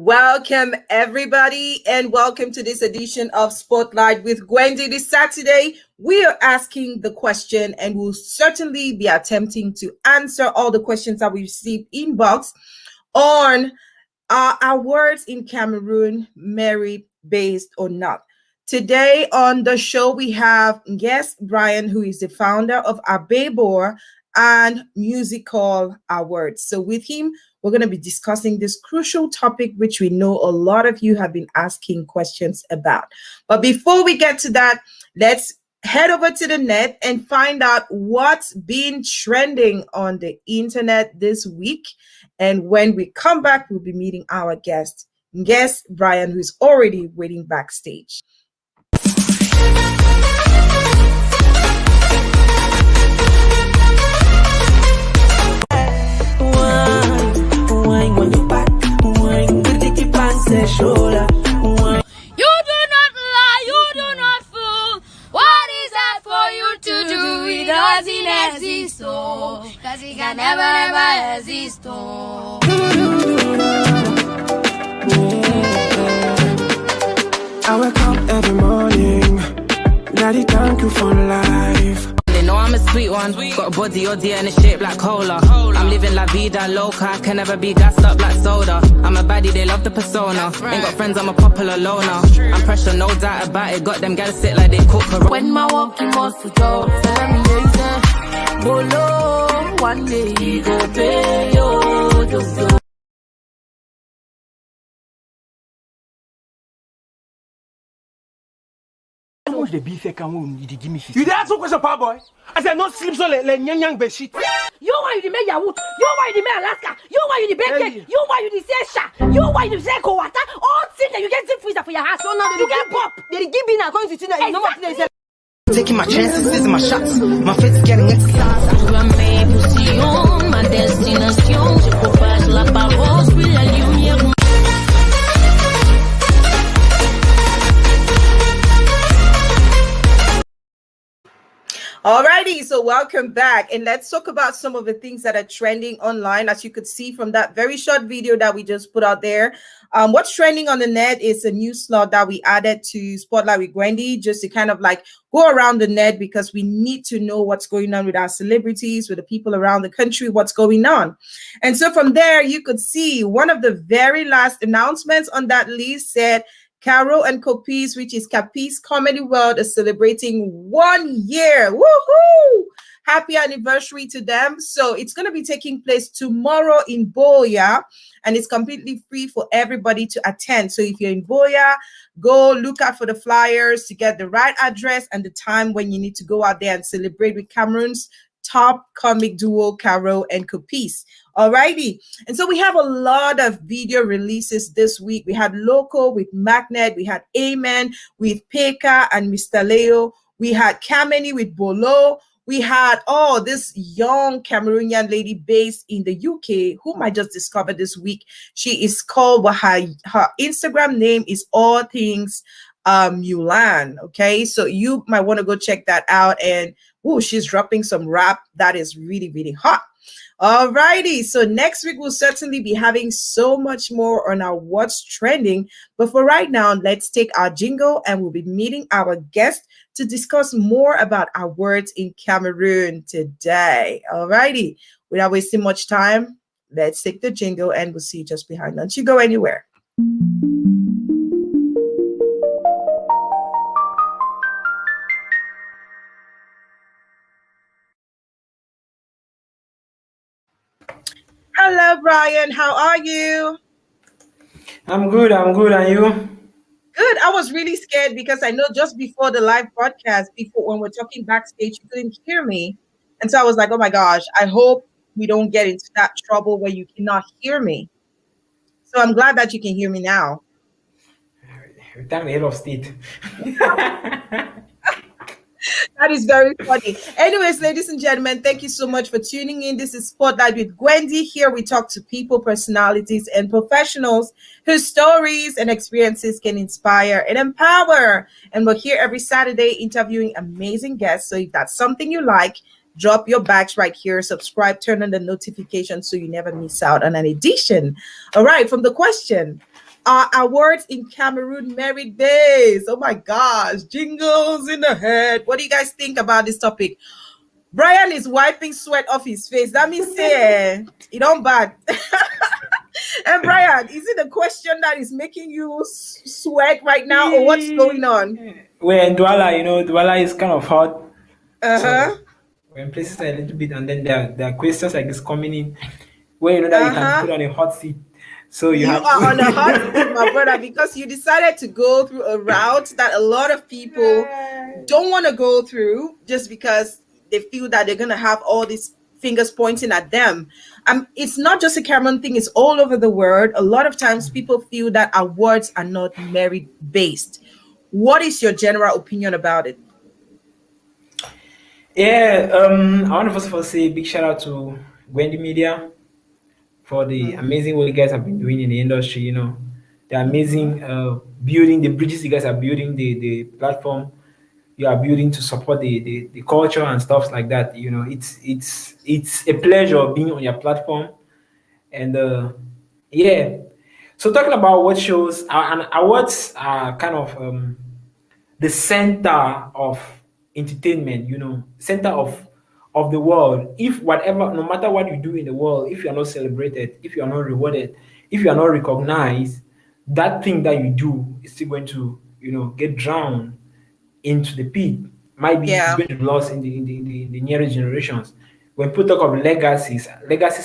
Welcome, everybody, and welcome to this edition of Spotlight with Gwendy. This Saturday, we are asking the question, and we'll certainly be attempting to answer all the questions that we received inbox on our words in Cameroon, merit-based or not. Today on the show, we have Nges Brian, who is the founder of ABEBOH and MUZIKOL Awards. So with him, we're going to be discussing this crucial topic, which we know a lot of you have been asking questions about. But before we get to that, let's head over to the net and find out what's been trending on the internet this week. And when we come back, we'll be meeting our guest, Nges Brian, who's already waiting backstage. You do not lie, you do not fool. What is that for you to do? It doesn't exist, oh, cause it can never, ever exist, oh. I wake up every morning, Daddy, thank you for life. They know I'm a sweet one, got a body OD and a shape like cola. I'm living la vida loca, I can never be gassed up like soda. I'm a baddie, they love the persona. Ain't got friends, I'm a popular loner. I'm pressure, no doubt about it, got them gals sit like they cook her. When my walking must to go, so let me hear you say, Bolo, one day you go pay yo. How much the beef Cameroon you give me 50? You did ask a question, power boy. I said no sleep so le nyang bed sheet. You why you the Yahoo? You why you the Alaska? You why you the Beke? You why you the Sesha? You why you the Zeko water? All things that you get deep freezer for your house. So now you get pop. They give me now going to Tina. Exactly. Taking my chances, this is my shots. My face is getting exercise. Ma destination, je propage la parole, puis la lumière. Alrighty, so welcome back, and let's talk about some of the things that are trending online. As you could see from that very short video that we just put out there, what's trending on the net is a new slot that we added to Spotlight with Gwendy, just to kind of like go around the net, because we need to know what's going on with our celebrities, with the people around the country, what's going on. And so from there, you could see one of the very last announcements on that list said Caro and Copies, which is Capiz Comedy World, is celebrating 1 year. Woohoo! Happy anniversary to them. So it's going to be taking place tomorrow in Boya, and it's completely free for everybody to attend. So if you're in Boya, go look out for the flyers to get the right address and the time when you need to go out there and celebrate with Cameroon's top comic duo, Caro and Copies. Alrighty, and so we have a lot of video releases this week. We had Loco with Magnet, we had Amen with Peka and Mr. Leo, we had Kameni with Bolo, we had this young Cameroonian lady based in the UK, whom I just discovered this week. She is called, her Instagram name is All Things Mulan. Okay, so you might want to go check that out. And she's dropping some rap that is really, really hot. Alrighty, so next week we'll certainly be having so much more on our what's trending. But for right now, let's take our jingle and we'll be meeting our guest to discuss more about our words in Cameroon today. Alrighty, without wasting much time, let's take the jingle and we'll see you just behind. Don't you go anywhere. Hello, Brian. How are you? I'm good, and you? Good. I was really scared because I know just before the live broadcast, before when we're talking backstage, you couldn't hear me. And so I was like, oh my gosh, I hope we don't get into that trouble where you cannot hear me. So I'm glad that you can hear me now. Damn, head of state. That is very funny. Anyways, ladies and gentlemen, thank you so much for tuning in. This is Spotlight with Gwendy. Here we talk to people, personalities, and professionals whose stories and experiences can inspire and empower. And we're here every Saturday interviewing amazing guests. So if that's something you like, drop your bags right here, subscribe, turn on the notifications so you never miss out on an edition. All right, from the question, Awards in Cameroon merit based. Oh my gosh, jingles in the head. What do you guys think about this topic? Brian is wiping sweat off his face. That means say it don't bad. And Brian, is it a question that is making you sweat right now, or what's going on? Well, in Douala, Douala is kind of hot. Uh-huh. So when places are a little bit, and then there are questions like this coming in, where you know that you can put on a hot seat. So you have are on a hot seat, my brother, because you decided to go through a route that a lot of people don't want to go through, just because they feel that they're gonna have all these fingers pointing at them. It's not just a Cameroon thing, it's all over the world. A lot of times people feel that awards are not merit based. What is your general opinion about it? Yeah, I want to first of all say a big shout out to Gwendy Media for the amazing work you guys have been doing in the industry. The amazing building, the bridges you guys are building, the platform you are building to support the culture and stuff like that. It's a pleasure being on your platform. And yeah, so talking about what shows and awards are kind of the center of entertainment, center of the world. If whatever, no matter what you do in the world, if you are not celebrated, if you are not rewarded, if you are not recognized, that thing that you do is still going to, get drowned into the pit. Maybe it's going to be lost in the nearest generations. When people talk of legacies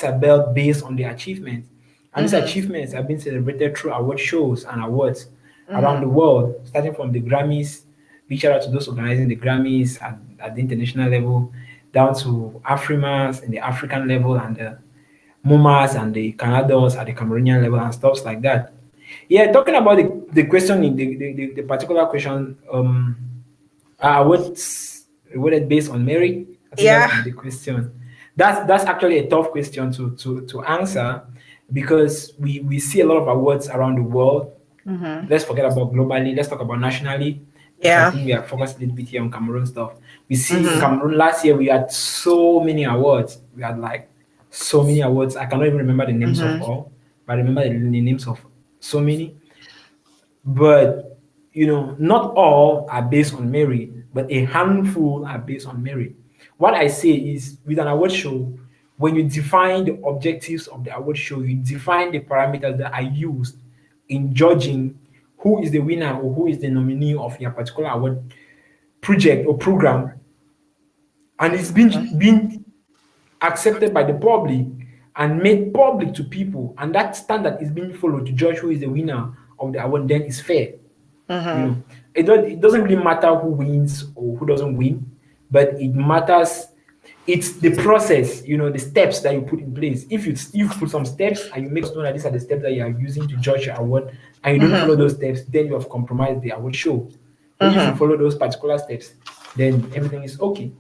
are built based on their achievements. And these achievements have been celebrated through award shows and awards around the world, starting from the Grammys. Big shout out to those organizing the Grammys at the international level, down to Afrimas in the African level, and the MUMAs and the Canados at the Cameroonian level and stuff like that. Yeah, talking about the question, the particular question, what's rewarded based on merit? I think that's the question. That's actually a tough question to answer, because we see a lot of awards around the world. Let's forget about globally. Let's talk about nationally. I think we are focused a little bit here on Cameroon stuff. We see in Cameroon last year we had so many awards. We had like so many awards. I cannot even remember the names of all, but I remember the names of so many. But not all are based on merit, but a handful are based on merit. What I say is, with an award show, when you define the objectives of the award show, you define the parameters that are used in judging who is the winner or who is the nominee of your particular award project or program, and it's been accepted by the public and made public to people, and that standard is being followed to judge who is the winner of the award, then it's fair. It doesn't really matter who wins or who doesn't win, but it matters. It's the process, the steps that you put in place. If you put some steps and you make us know that these are the steps that you are using to judge your award, and you don't follow those steps, then you have compromised the award show. But if you follow those particular steps, then everything is okay.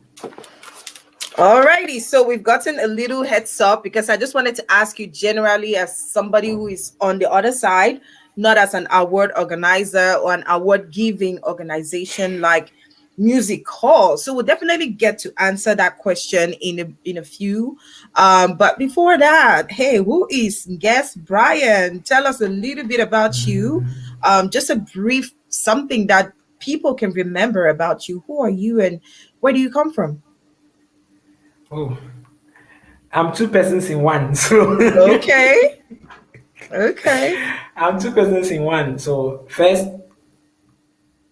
Alrighty, so we've gotten a little heads up, because I just wanted to ask you generally, as somebody who is on the other side, not as an award organizer or an award giving organization like Music Hall. So we'll definitely get to answer that question in a few. But before that, hey, who is Nges Brian? Tell us a little bit about you. Just a brief something that people can remember about you. Who are you and where do you come from? Oh, I'm two persons in one. So okay. I'm two persons in one. So first,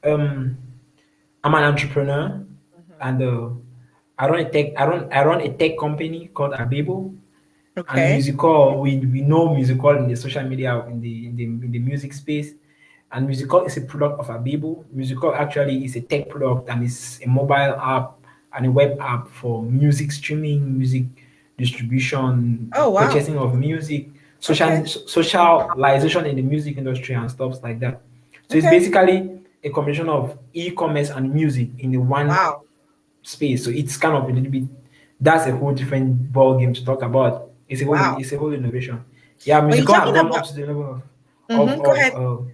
I'm an entrepreneur, and I run a tech company called ABEBOH. Okay. And MUZIKOL, we know MUZIKOL in the social media, in the music space, and MUZIKOL is a product of ABEBOH. MUZIKOL actually is a tech product, and it's a mobile app and a web app for music streaming, music distribution, purchasing of music, socialization in the music industry and stuff like that. So it's basically a combination of e-commerce and music in the one space. So it's kind of a little bit, that's a whole different ball game to talk about. It's a whole innovation. Yeah, MUZIKOL has gone up to the level of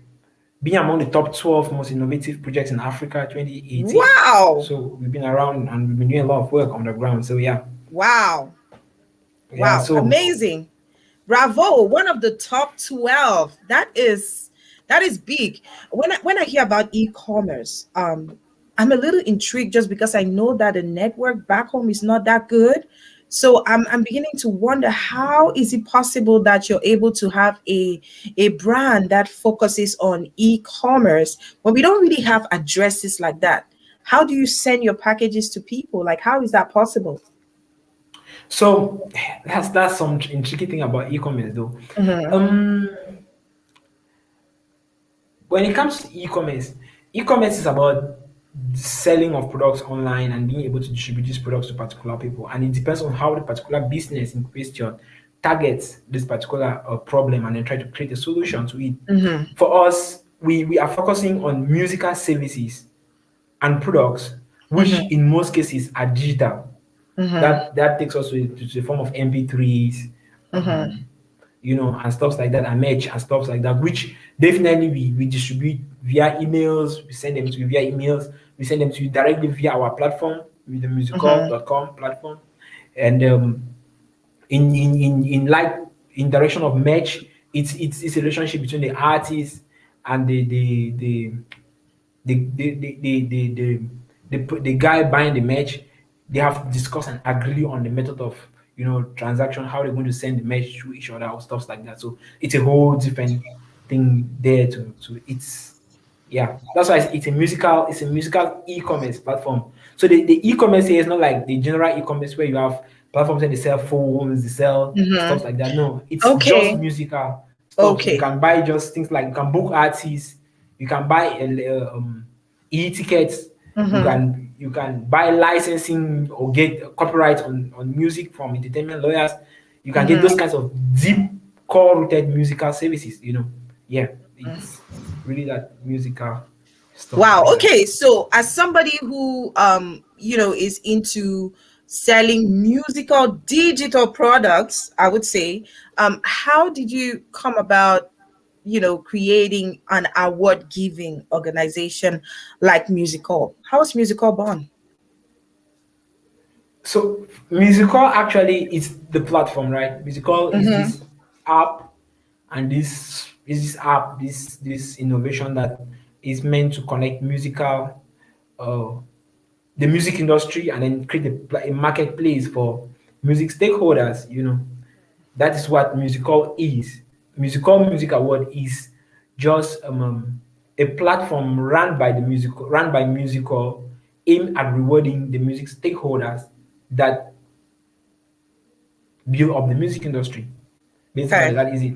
being among the top 12 most innovative projects in Africa 2018. Wow. So we've been around and we've been doing a lot of work on the ground. So yeah. Wow. Yeah, wow. So amazing. Bravo. One of the top 12. That is That is big. When I hear about e-commerce, I'm a little intrigued just because I know that the network back home is not that good. So I'm beginning to wonder, how is it possible that you're able to have a brand that focuses on e-commerce when we don't really have addresses like that? How do you send your packages to people? Like, how is that possible? So that's some tricky thing about e-commerce though. Mhm. Um, when it comes to e-commerce is about the selling of products online and being able to distribute these products to particular people. And it depends on how the particular business in question targets this particular problem and then try to create a solution to it. Mhm. For us, we are focusing on musical services and products, which Mhm. in most cases are digital. Mhm. That takes us to the form of MP3s, Mhm. and stuff like that, and merch and stuff like that, which definitely we distribute via emails. We send them to you via emails. We send them to you directly via our platform, with the Mhm. musical.com platform. And in like in direction of merch, it's a relationship between the artist and the guy buying the merch. They have to discuss and agree on the method of transaction, how they're going to send the merch to each other or stuff like that. So it's a whole different thing there to it's yeah. That's why it's a musical e-commerce platform. So the e-commerce here is not like the general e-commerce where you have platforms that they sell phones, they sell stuff Mhm. like that. No, it's just Okay. musical stuff. You Okay. can buy just things like you can book artists, you can buy e-tickets, Mhm. you can buy licensing or get copyright on music from entertainment lawyers. You can get Mhm. those kinds of deep core rooted musical services. Yeah, it's really that musical stuff Wow. like that. Okay. So, as somebody who is into selling musical digital products, I would say, how did you come about, creating an award giving organization like Musical? How was Musical born? So musical actually is the platform, right? Musical is Mm-hmm. this app, and this innovation that is meant to connect uh, the music industry and then create a marketplace for music stakeholders. That is what musical is. Music award is just a platform run by musical, aimed at rewarding the music stakeholders that build up the music industry. Basically, Okay. that is it.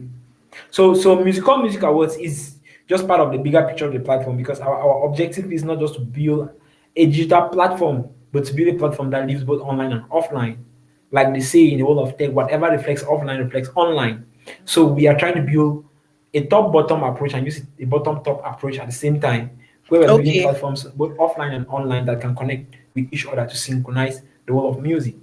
So music awards is just part of the bigger picture of the platform, because our objective is not just to build a digital platform, but to build a platform that lives both online and offline. Like they say in the world of tech, whatever reflects offline reflects online. So we are trying to build a top bottom approach and use a bottom top approach at the same time, where we're building Okay. platforms both offline and online that can connect with each other to synchronize the world of music.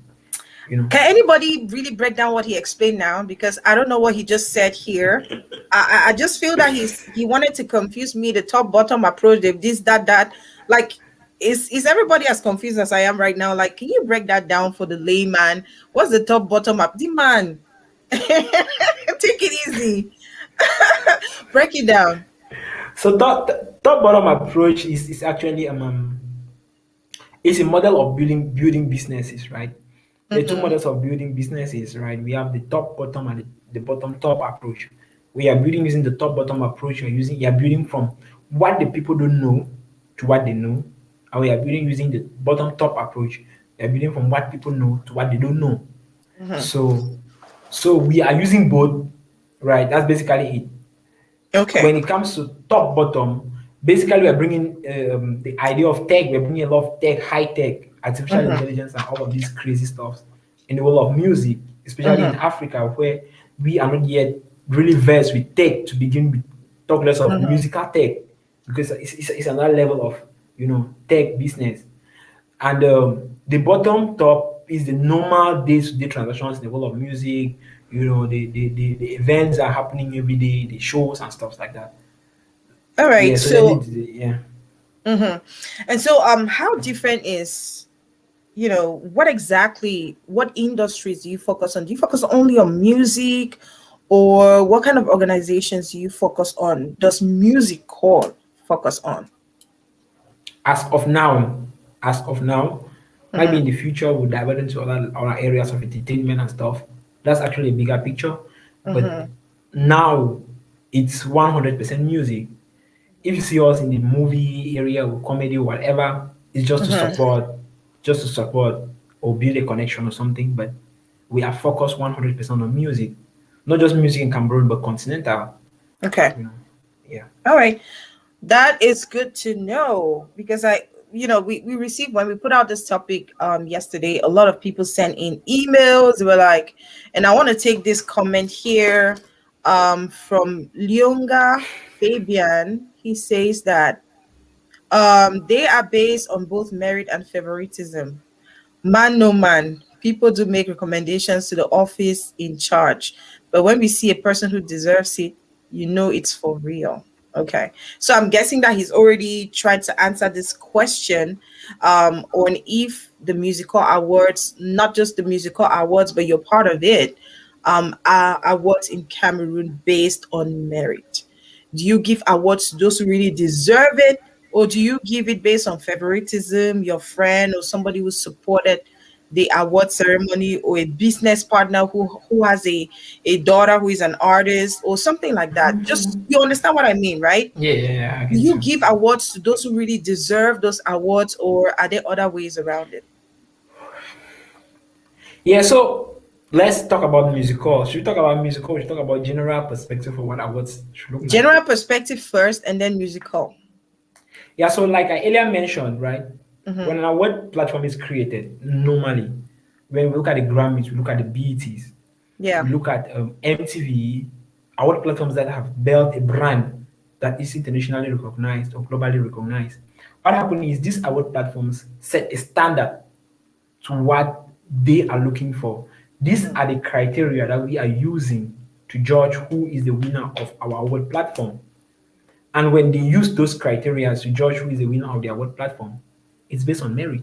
Can anybody really break down what he explained now? Because I don't know what he just said here. I just feel that he wanted to confuse me. The top bottom approach, this that. Like, is everybody as confused as I am right now? Like, can you break that down for the layman? What's the top bottom up? The man, take it easy. Break it down. So top bottom approach is actually it's a model of building businesses, right? There are two Mm-hmm. models of building businesses, right? We have the top bottom and the bottom top approach. We are building using the top bottom approach. You're building from what the people don't know to what they know, and we are building using the bottom top approach. We are building from what people know to what they don't know. Mm-hmm. So we are using both, right? That's basically it. Okay. When it comes to top bottom, basically we're bringing the idea of tech. We're bringing a lot of tech, high tech, artificial Mm-hmm. intelligence, and all of these crazy stuff in the world of music, especially in Mm-hmm. Africa, where we are not yet really versed with tech to begin with. Talk less of Mm-hmm. musical tech, because it's another level of tech business. And the bottom top is the normal day-to-day transactions in the world of music. The events are happening every day, the shows and stuff like that. All Yeah, right. so then So, yeah. and so, how different is, what industries do you focus on? Do you focus only on music, or what kind of organizations do you focus on? Does MUZIKOL focus on? As of now, maybe in the future we'll divert into other areas of entertainment and stuff. That's actually a bigger picture. But now it's 100% music. If you see us in the movie area or comedy or whatever, it's just to support or build a connection or something. But we are focused 100% on music, not just music in Cameroon, but continental. Okay. Yeah. All right. That is good to know because we received when we put out this topic yesterday, a lot of people sent in emails. They were like, and I want to take this comment here from Leonga Fabian. He says that they are based on both merit and favoritism. Man, no man. People do make recommendations to the office in charge, but when we see a person who deserves it, it's for real. Okay, so I'm guessing that he's already tried to answer this question on if the musical awards, not just the musical awards, but you're part of it, are awards in Cameroon based on merit. Do you give awards to those who really deserve it, or do you give it based on favoritism, your friend or somebody who supported the award ceremony, or a business partner who has a daughter who is an artist or something like that? Just, you understand what I mean, right? Yeah. Do you give awards to those who really deserve those awards, or are there other ways around it? Yeah, so let's talk about musical. Should we talk about musical? Should we talk about general perspective for what awards should look like? General perspective first and then musical. Yeah, so like I earlier mentioned, right? When an award platform is created, normally, when we look at the Grammys, we look at the BETs, Yeah. we look at MTV, award platforms that have built a brand that is internationally recognized or globally recognized. What happens is these award platforms set a standard to what they are looking for. These are the criteria that we are using to judge who is the winner of our award platform. And when they use those criteria to judge who is the winner of the award platform, it's based on merit.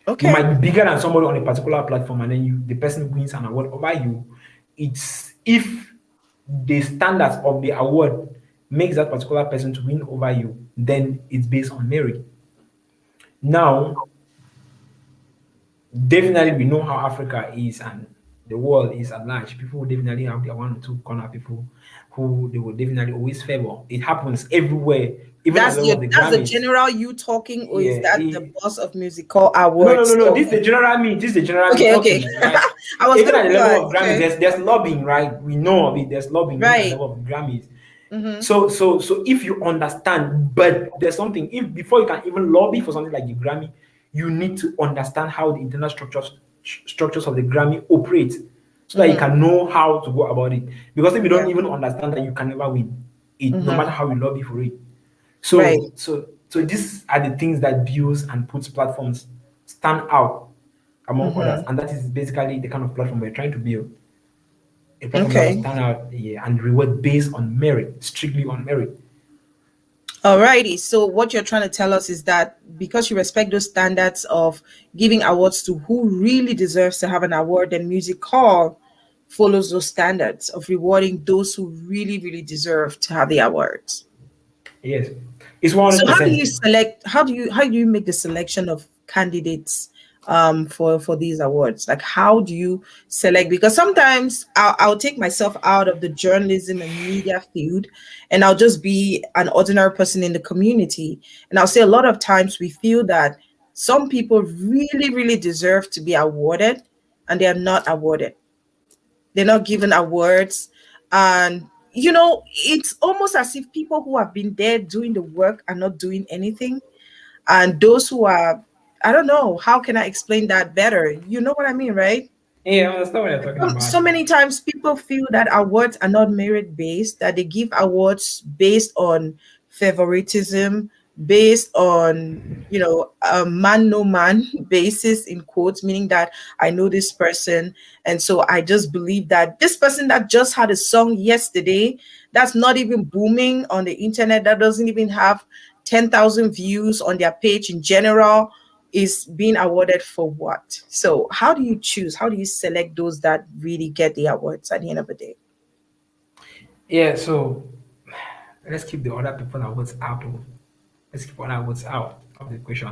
Okay. You might be bigger than somebody on a particular platform, and then the person wins an award over you. It's if the standards of the award makes that particular person to win over you, then it's based on merit. Now, definitely we know how Africa is and the world is at large. People will definitely have their one or two corner people who they will definitely always favor. It happens everywhere. Even That's at the level of the the Grammys. general you talking, or is Yeah, that the boss of musical awards? No. This is the general me. This is the general me Okay. talking, right? I was Even at the level of Grammys, okay. there's lobbying, right? We know of it. There's lobbying at the level of Grammys. So if you understand, but there's something, if before you can even lobby for something like the Grammy, you need to understand how the internal structures of the Grammy operate, so that you can know how to go about it. Because if you don't even understand that, you can never win it, no matter how you lobby for it. So these are the things that builds and puts platforms stand out among others, and that is basically the kind of platform we're trying to build. A platform that will stand out, and reward based on merit, strictly on merit. Alrighty. So what you're trying to tell us is that because you respect those standards of giving awards to who really deserves to have an award, then MUZIKOL follows those standards of rewarding those who really, really deserve to have the awards. Yes, it's 100%. So how do you select? How do you make the selection of candidates for these awards? Like, how do you select? Because sometimes I'll take myself out of the journalism and media field, and I'll just be an ordinary person in the community, and I'll say a lot of times we feel that some people really, really deserve to be awarded, and they are not awarded. They're not given awards, and it's almost as if people who have been there doing the work are not doing anything, and those who are, I don't know, how can I explain that better? You know what I mean, right? Yeah, I understand what you're talking about. So many times people feel that awards are not merit based, that they give awards based on favoritism, based on a man no man basis, in quotes, meaning that I know this person, and so I just believe that this person that just had a song yesterday that's not even booming on the internet, that doesn't even have 10,000 views on their page in general, is being awarded for what? So how do you choose? How do you select those that really get the awards at the end of the day? Yeah, so let's keep the other people awards out. Let's keep other awards out of the question.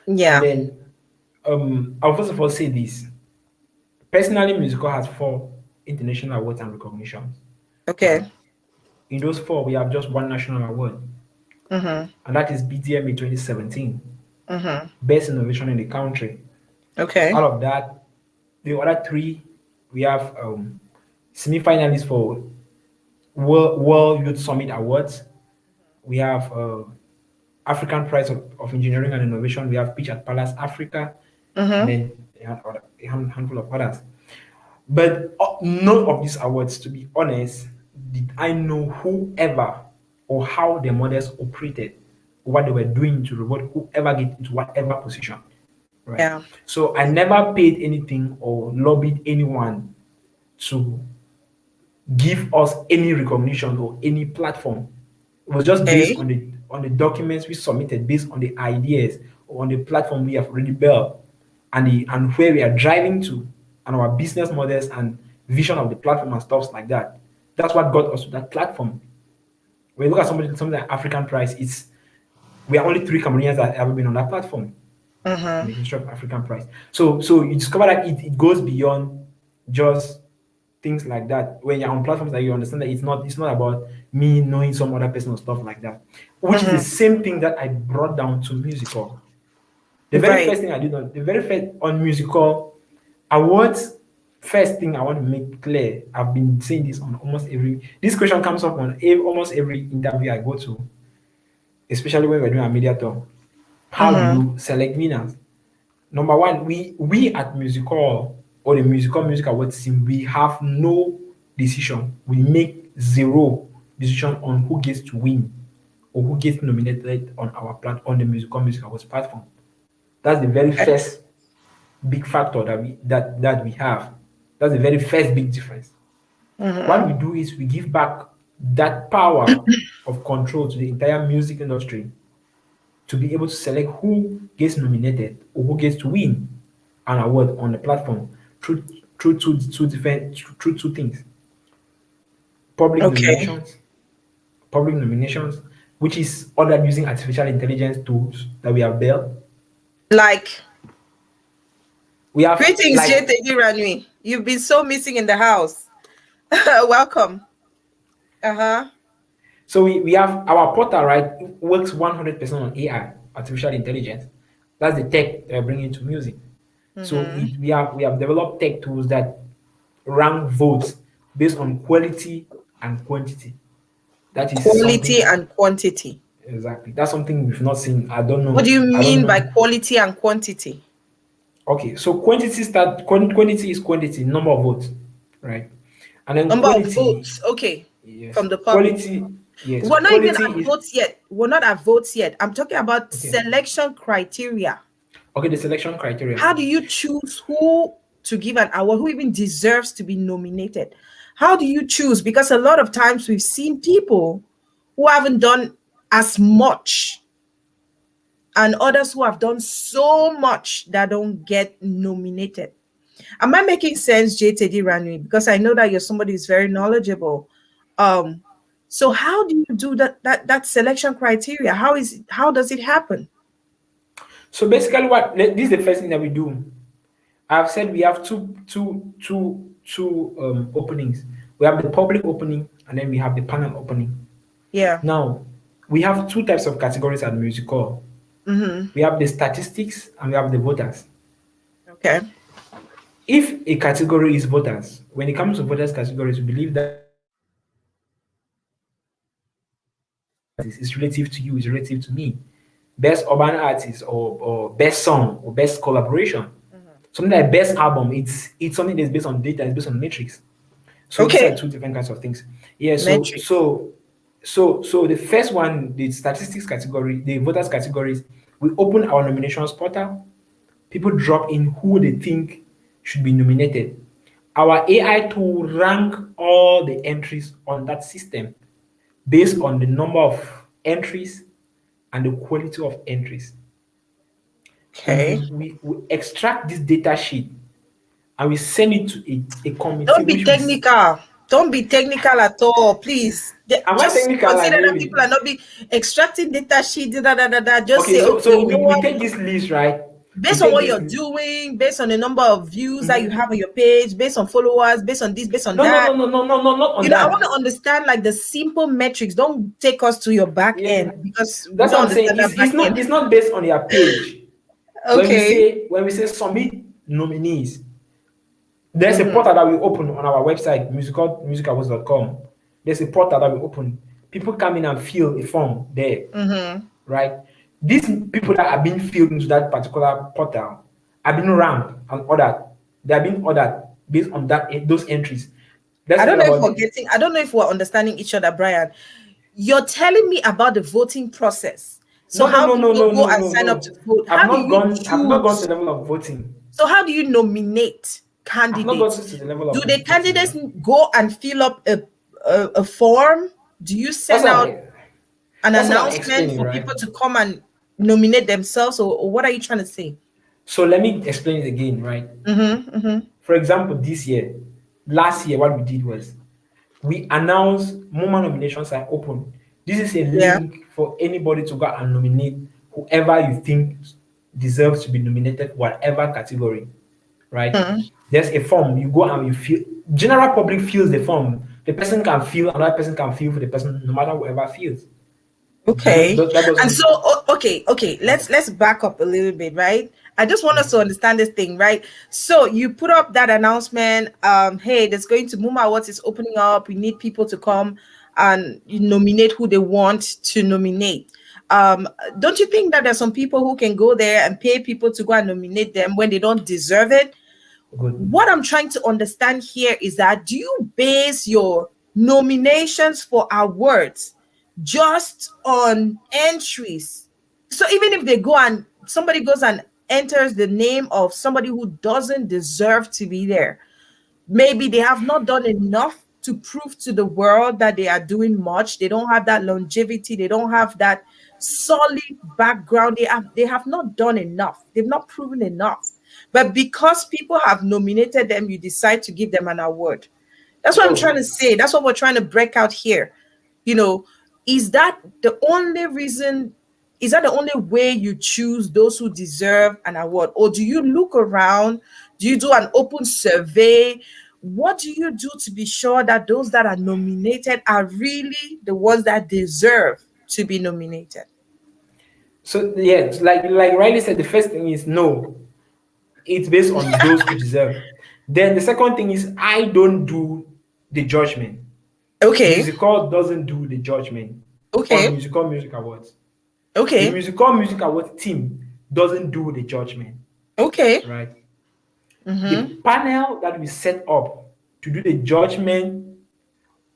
And Yeah. then I'll first of all say this. Personally, musical has 4 international awards and recognitions. Okay. Right. In those 4, we have just one national award, Mm-hmm. and that is BDMA 2017, Mm-hmm. Best Innovation in the Country. Okay. Out of that, the other 3, we have semi-finalists for World Youth Summit Awards. We have African Prize of Engineering and Innovation. We have Pitch at Palace Africa, and Mm-hmm. then a handful of others. But none of these awards, to be honest, did I know whoever or how the models operated, what they were doing to reward whoever get into whatever position. Right. Yeah. So I never paid anything or lobbied anyone to give us any recognition or any platform. It was just based Okay. on the documents we submitted, based on the ideas or on the platform we have already built, and where we are driving to, and our business models and vision of the platform and stuff like that. That's what got us to that platform. When you look at something like African Prize, we are only 3 Cameroonians that have ever been on that platform in Mm-hmm. the history of African Prize. So you discover that it goes beyond just things like that. When you're on platforms that you understand that it's not about me knowing some other person or stuff like that. Which is the Mm-hmm. same thing that I brought down to musical. The very Right. first thing I did the very first on musical awards, first thing I want to make clear, I've been saying this on almost this question comes up on almost every interview I go to, especially when we're doing a media tour. How do Mm-hmm. you select winners? Number one, we at musical or the music awards team, we have no decision. We make 0 decision on who gets to win or who gets nominated on our on the music awards platform. That's the very Okay. first big factor that we have. That's the very first big difference. What we Mm-hmm. do is we give back that power of control to the entire music industry to be able to select who gets nominated or who gets to win an award on the platform through through 2 things: public Okay. nominations, public nominations, which is ordered using artificial intelligence tools that we have built. Like, We have greetings, like JTD Ranui. You've been so missing in the house. Welcome. Uh-huh. So we have our portal, right, works 100% on AI, artificial intelligence. That's the tech that we're bringing to music. So Mm-hmm. we have developed tech tools that rank votes based on quality and quantity. That is Quality something and quantity. exactly. That's something we've not seen. I don't What do know. you I don't mean by know. quality and quantity? Okay, so quantity is quantity, number of votes, right? And then Number of quality, votes. Okay. yes, From the public. quality, yes, We're not even quality at is votes yet. We're not at votes yet. I'm talking about okay. selection criteria. Okay, the selection criteria. How do you choose who to give an award, who even deserves to be nominated? How do you choose? Because a lot of times we've seen people who haven't done as much and others who have done so much that don't get nominated. Am I making sense, JTD Ranui? Because I know that you're somebody who's very knowledgeable. So how do you do that selection criteria? How does it happen? So basically, this is the first thing that we do. I've said we have two openings. We have the public opening and then we have the panel opening. Yeah. Now, we have 2 types of categories at musical. Mm-hmm. We have the statistics and we have the voters. Okay. If a category is voters, when it comes to voters categories, we believe that it's relative to you, it's relative to me. Best urban artist or best song or best collaboration. Something like best album, it's something that's based on data, it's based on metrics. So these are Okay. 2 different kinds of things. Yeah, Metrics. so the first one, the statistics category, the voters categories, we open our nominations portal. People drop in who they think should be nominated. Our AI tool rank all the entries on that system based on the number of entries and the quality of entries. Okay. We extract this data sheet and we send it to a committee Don't be which we technical. Don't be technical at all, please. Am I Just technical? consider Like, that really? people are not be extracting data sheet. Just Okay, say, so okay, you know we what? take this list, right? Based on what you're doing, based on the number of views that you have on your page, based on followers, based on this, based on that. No, not on You know, I that. want to understand like the simple metrics. Don't take us to your back end because we That's don't what I'm saying. understand that back end. It's not based on your page. Okay. When we say submit nominees, there's a portal that we open on our website, musicalawards.com. There's a portal that we open. People come in and fill a form there, right? These people that are being filled into that particular portal are being ranked and ordered. They are being ordered based on those entries. I don't know if we're understanding each other, Brian. You're telling me about the voting process. So how do people go and sign up to vote? I've How do not you gone. choose? I've not gone to the level of voting. So how do you nominate candidates? I've not gone to the level of do the candidates go and fill up a form? Do you send out an announcement for people to come and nominate themselves, or what are you trying to say? So let me explain it again, right? For example, last year, what we did was we announced MoMA nominations are open. This is a link for anybody to go and nominate whoever you think deserves to be nominated, whatever category, right? There's a form. You go and you fill. General public fills the form. The person can fill, another person can fill for the person, no matter whoever fills. Okay. And so, okay. Let's back up a little bit, right? I just want us to understand this thing, right? So you put up that announcement. Hey, there's going to MoMA Awards is opening up. We need people to come and nominate who they want to nominate. Don't you think that there's some people who can go there and pay people to go and nominate them when they don't deserve it? What I'm trying to understand here is that do you base your nominations for awards just on entries? So even if they go and somebody goes and enters the name of somebody who doesn't deserve to be there, maybe they have not done enough to prove to the world that they are doing much. They don't have that longevity. They don't have that solid background. They have not done enough. They've not proven enough. But because people have nominated them, you decide to give them an award. That's what I'm trying to say. That's what we're trying to break out here. You know, is that the only reason? Is that the only way you choose those who deserve an award? Or do you look around? Do you do an open survey? What do you do to be sure that those that are nominated are really the ones that deserve to be nominated? So yeah, like Riley said, the first thing is no. It's based on those who deserve. Then the second thing is I don't do the judgment. Okay. Musical doesn't do the judgment. Okay. On Musical Music Awards. Okay. The Musical Music Awards team doesn't do the judgment. Okay. Right. The panel that we set up to do the judgment,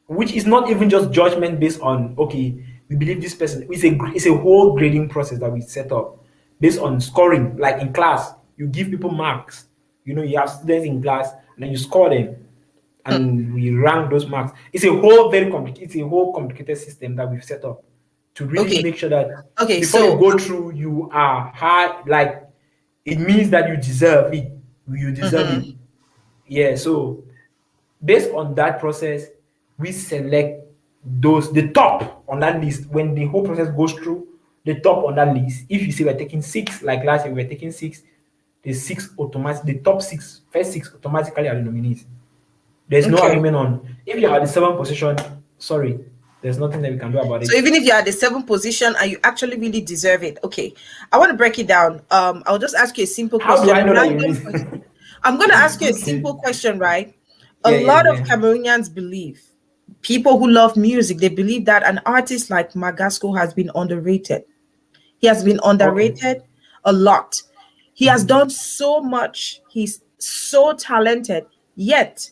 which is not even just judgment based on we believe this person. It's a whole grading process that we set up based on scoring. Like in class, you give people marks. You know, you have students in class, and then you score them, and we rank those marks. It's a whole complicated system that we've set up to really make sure that before you go through, you are high. Like it means that you deserve it. You deserve it. Yeah. So based on that process, we select the top on that list. When the whole process goes through, the top on that list. If you say we're taking 6, like last year we were taking 6, the top 6, first 6 automatically are the nominees. There's no argument on if you are the 7th position. Sorry, there's nothing that we can do about it. So even if you are the 7th position and you actually really deserve it, okay. I want to break it down. I'll just ask you a simple question. How do I know that you mean? I'm going to ask you a simple question, right? A lot of Cameroonians believe, people who love music, they believe that an artist like Magasco has been underrated. He has been underrated a lot. He has done so much. He's so talented. Yet,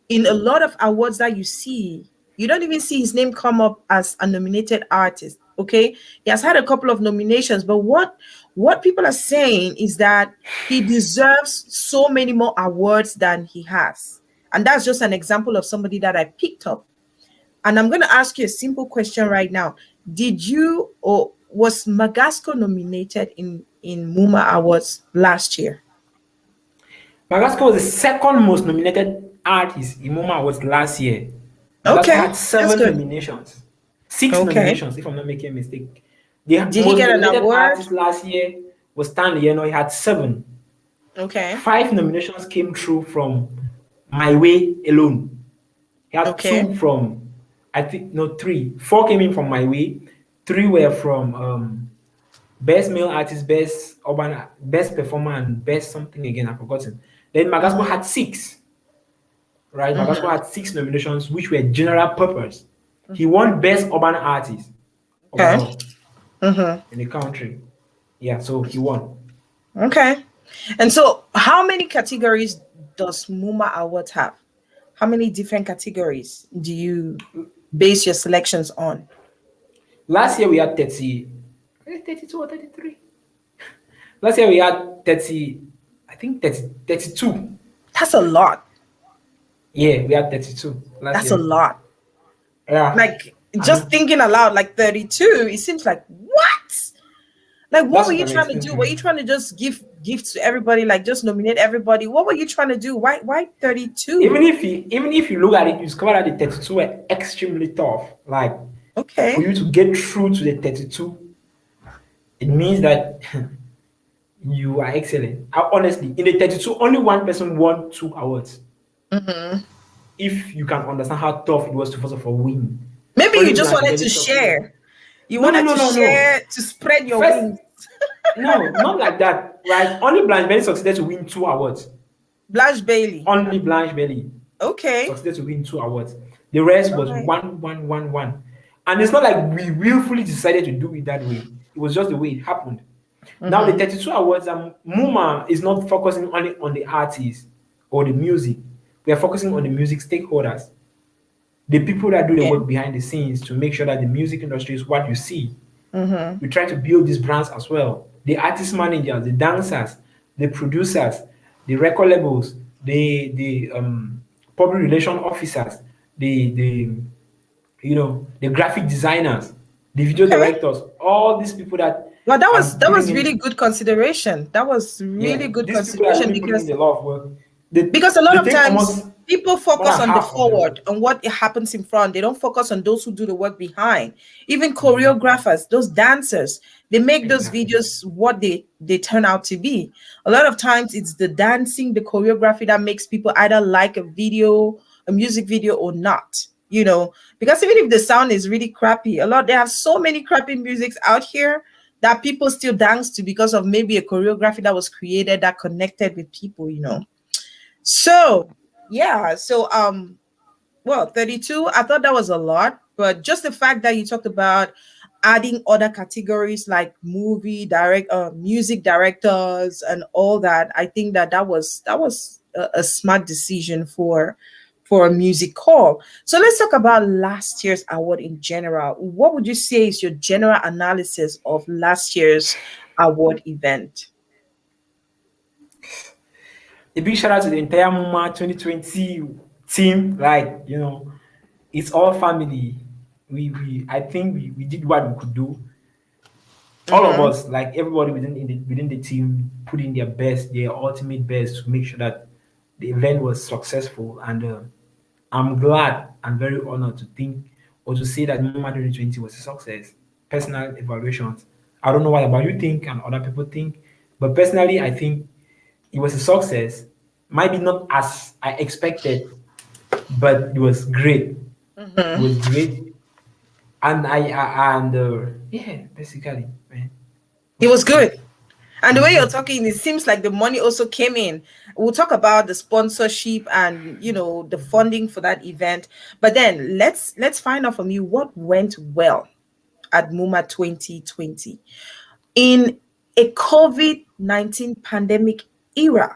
in a lot of awards that you see, you don't even see his name come up as a nominated artist. Okay, he has had a couple of nominations, but what people are saying is that he deserves so many more awards than he has. And that's just an example of somebody that I picked up. And I'm going to ask you a simple question right now. Did you or was Magasco nominated in MoMA Awards last year? Magasco was the second most nominated artist in MUMA Awards last year. Magasco Okay, had that's 7 good. nominations. 6 Okay. nominations, if I'm not making a mistake. The Did he most get an nominated award? artist last year was Stanley. You know, he had 7. Okay. 5 nominations came through from My Way alone. He had Okay. 2 from, I think, no, 3. 4 came in from My Way. 3 were from Best Male Artist, Best Urban, Best Performer, and Best something again. I've forgotten. Then Magasco had 6. Right? Magasco had 6 nominations, which were general purpose. He won Best Urban Artist Okay. overall in the country. Yeah, so he won. Okay. And so, how many categories does MUMA Awards have? How many different categories do you base your selections on? Last year we had 32 or 33. Last year we had 30, I think 30, 32. That's a lot. Yeah, we had 32 last That's year. a lot. Yeah. Like, just thinking aloud, like 32, it seems like, what? Like, what were you trying to do? Were you trying to just give gifts to everybody, like just nominate everybody? What were you trying to do? Why 32? Even if you look at it, you discover that the 32 were extremely tough. Like, okay, for you to get through to the 32, it means that you are excellent. Honestly, in the 32, only one person won 2 awards. If you can understand how tough it was to first of all win. Maybe Only you just Blanche wanted Belly to succeeded. share. You wanted to share to spread your wings. No, not like that, right? Only Blanche Belly succeeded to win 2 awards. Blanche Bailey. Only Blanche Belly. Okay. Succeeded to win 2 awards. The rest was Alright. 1, 1, 1, 1. And it's not like we willfully decided to do it that way. It was just the way it happened. Now the 32 awards, MUMA is not focusing only on the artists or the music. We are focusing on the music stakeholders, the people that do the work behind the scenes to make sure that the music industry is what you see. We try to build these brands as well. The artist managers, the dancers, the producers, the record labels, the public relation officers, the graphic designers, the video directors, all these people that. Well, that was really good consideration. That was really good consideration because a lot of work. Because a lot of times people focus on the forward, on what happens in front. They don't focus on those who do the work behind. Even choreographers, those dancers, they make those videos what they turn out to be. A lot of times it's the dancing, the choreography that makes people either like a music video or not. You know, because even if the sound is really crappy, they have so many crappy musics out here that people still dance to because of maybe a choreography that was created that connected with people, you know. So yeah, well, 32, I thought that was a lot, but just the fact that you talked about adding other categories like music directors and all that, I think that was a smart decision for a music call. So let's talk about last year's award in general. What would you say is your general analysis of last year's award event? A big shout out to the entire MUMA 2020 team. Like, it's all family. I think we did what we could do. All of us, like everybody within the team, put in their ultimate best to make sure that the event was successful. And I'm glad and very honored to think or to say that MUMA 2020 was a success. Personal evaluations. I don't know what about you think and other people think, but personally, I think it was a success. Maybe not as I expected, but it was great. It was great, and basically, man, it was good. And the way you're talking, it seems like the money also came in. We'll talk about the sponsorship and the funding for that event. But then let's find out from you what went well at MUMA 2020 in a COVID-19 pandemic era.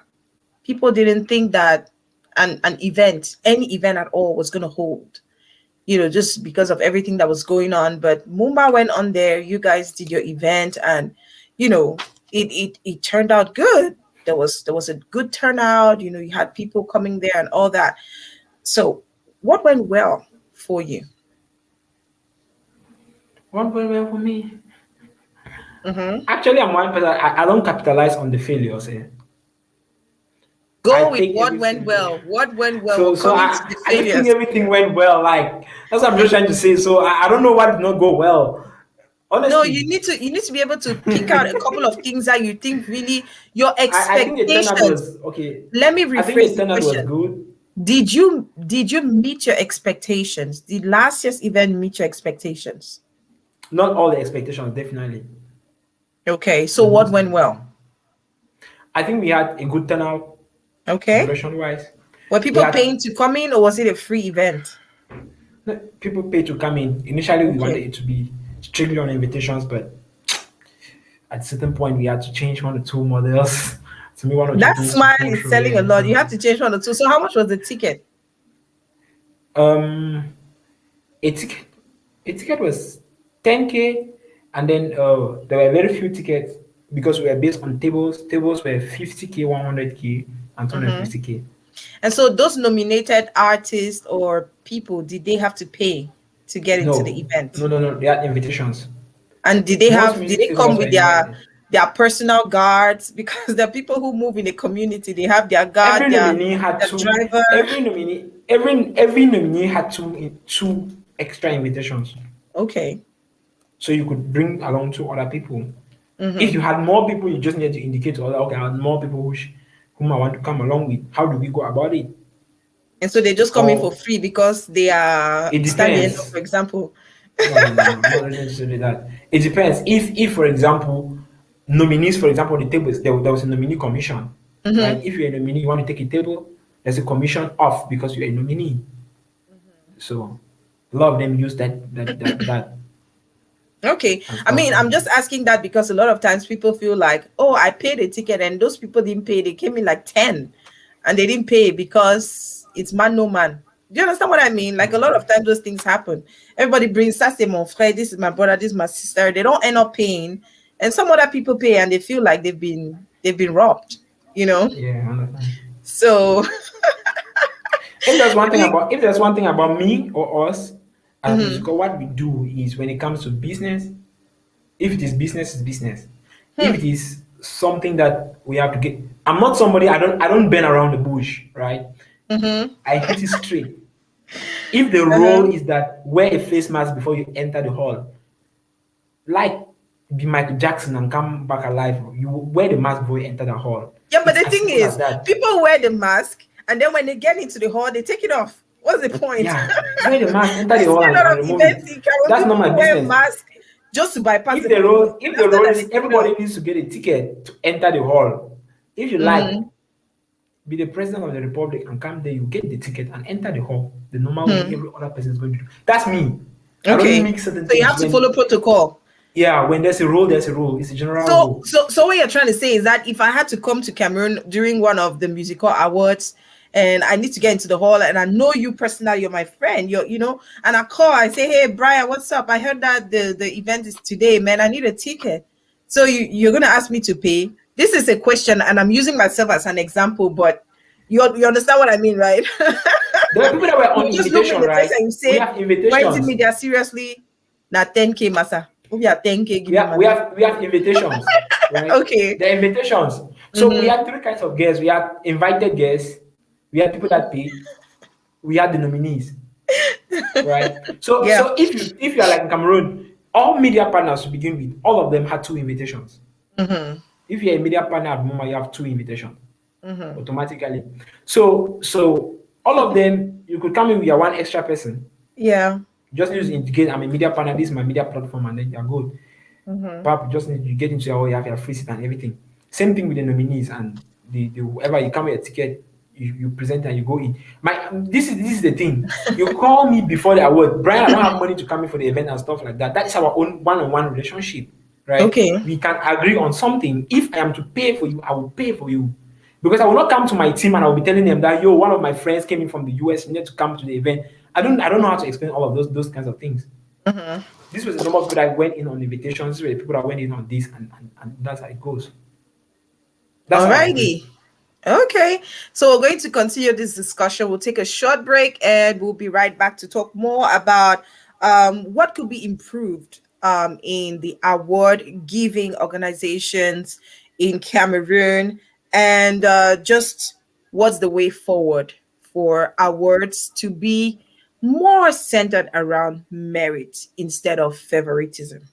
People didn't think that any event at all was going to hold, just because of everything that was going on. But MUMA went on there. You guys did your event, and it turned out good. There was a good turnout. You had people coming there and all that. So, what went well for you? What went well for me? Actually, I'm one person. I don't capitalize on the failures. Go with what went well. What went well. So I I just think everything went well. Like that's what I'm just trying to say. So I don't know what did not go well. Honestly. No, you need to be able to pick out a couple of things that you think really your expectations. I think the turnout was okay. Let me rephrase the question. Was good. Did you meet your expectations? Did last year's event meet your expectations? Not all the expectations, definitely. Okay, so what went well? I think we had a good turnout. Okay. Duration-wise. Were people paying to come in, or was it a free event? No, people paid to come in. Initially, we wanted it to be strictly on invitations, but at a certain point, we had to change 1 or 2 models. To me, 1 or 2. That smile is selling a lot. You have to change 1 or 2. So, how much was the ticket? A ticket was 10K, and then there were very few tickets because we were based on tables. Tables were 50K, 100K, and 250K. And so, those nominated artists or people, did they have to pay to get into the event? No. They had invitations. And did they come with their personal guards? Because the people who move in the community, they have their guard, driver. Every nominee had two extra invitations. Okay. So you could bring along 2 other people. If you had more people, you just need to indicate to others, okay, I have more people whom I want to come along with. How do we go about it? And so they just come in for free because they are standing, for example. No, not necessarily that. It depends. If for example, nominees, for example, the tables, there was a nominee commission. Right? If you're a nominee, you want to take a table, there's a commission off because you're a nominee. So a lot of them use that. Okay. I mean, I'm just asking that because a lot of times people feel like, oh, I paid a ticket and those people didn't pay. They came in like 10 and they didn't pay because it's man, no man. Do you understand what I mean? Like a lot of times those things happen. Everybody brings, ça c'est mon frère, this is my brother, this is my sister. They don't end up paying. And some other people pay and they feel like they've been robbed, you know? Yeah, I understand. So if there's one thing about me or us, what we do is when it comes to business, if it is business, it's business. If it is something that we have to get, I'm not somebody, I don't bend around the bush, right? I hit it straight. If the role is that wear a face mask before you enter the hall, like be Michael Jackson and come back alive, you wear the mask before you enter the hall. Yeah, but the thing is, people wear the mask and then when they get into the hall, they take it off. What's the point? Yeah, wear the mask, enter the hall and remove it. That's not my business. Mask just to bypass if the role is everybody needs to get a ticket to enter the hall. If you like, be the president of the republic and come there, you get the ticket and enter the hall the normal way every other person is going to do. That's me. Okay. I don't make certain so you have to follow protocol. Yeah, when there's a rule, there's a rule. It's a general rule. So what you're trying to say is that if I had to come to Cameroon during one of the musical awards and I need to get into the hall and I know you personally, you're my friend, you know, and I call, I say, hey Brian, what's up? I heard that the event is today, man. I need a ticket. So you're gonna ask me to pay. This is a question, and I'm using myself as an example, but you understand what I mean, right? There are people that were on invitation, right? And you say, we have invitations. When media seriously, not 10K, massa. We have 10K. We have invitations, right? Okay. The invitations. So we had 3 kinds of guests. We had invited guests. We had people that pay. We had the nominees, right? So if you are like in Cameroon, all media partners to begin with, all of them had 2 invitations. If you're a media partner at MoMA, you have 2 invitations automatically. So all of them, you could come in with your 1 extra person. Yeah. Just need to indicate I'm a media partner, this is my media platform, and then you're good. But just need to get into you have your free seat and everything. Same thing with the nominees and the whoever you come with a ticket, you present and you go in. This is the thing. You call me before the award, Brian, I don't have money to come in for the event and stuff like that. That is our own one-on-one relationship, right? Okay. We can agree on something. If I am to pay for you, I will pay for you. Because I will not come to my team and I will be telling them that, one of my friends came in from the US, you need to come to the event. I don't know how to explain all of those kinds of things. This was the number of people that went in on invitations. These were the people that went in on this, and that's how it goes. Alrighty. Okay. So we're going to continue this discussion. We'll take a short break and we'll be right back to talk more about what could be improved in the award giving organizations in Cameroon, and just what's the way forward for awards to be more centered around merit instead of favoritism?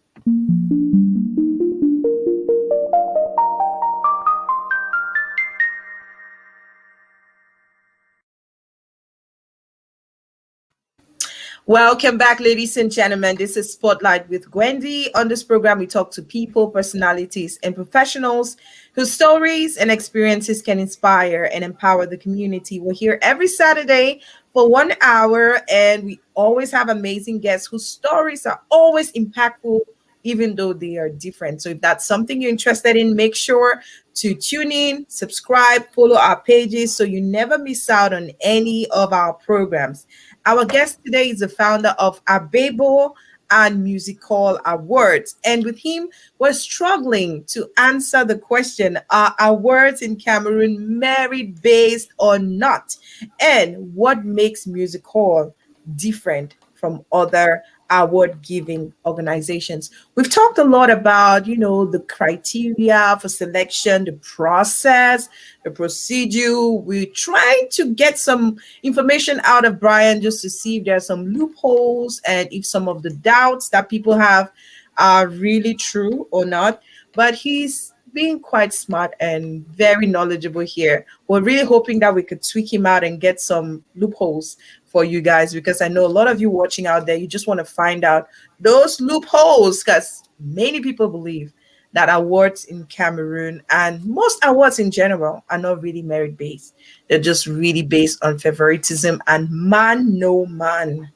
Welcome back, ladies and gentlemen. This is Spotlight with Gwendy. On this program, we talk to people, personalities, and professionals whose stories and experiences can inspire and empower the community. We're here every Saturday for 1 hour, and we always have amazing guests whose stories are always impactful, even though they are different. So if that's something you're interested in, make sure to tune in, subscribe, follow our pages so you never miss out on any of our programs. Our guest today is the founder of ABEBOH and MUZIKOL Awards. And with him, we're struggling to answer the question, are awards in Cameroon merit-based or not? And what makes MUZIKOL different from other award-giving organizations? We've talked a lot about, the criteria for selection, the process, the procedure. We're trying to get some information out of Brian just to see if there are some loopholes and if some of the doubts that people have are really true or not. But he's being quite smart and very knowledgeable here. We're really hoping that we could tweak him out and get some loopholes for you guys, because I know a lot of you watching out there, you just want to find out those loopholes, because many people believe that awards in Cameroon and most awards in general are not really merit-based. They're just really based on favoritism and man, no man.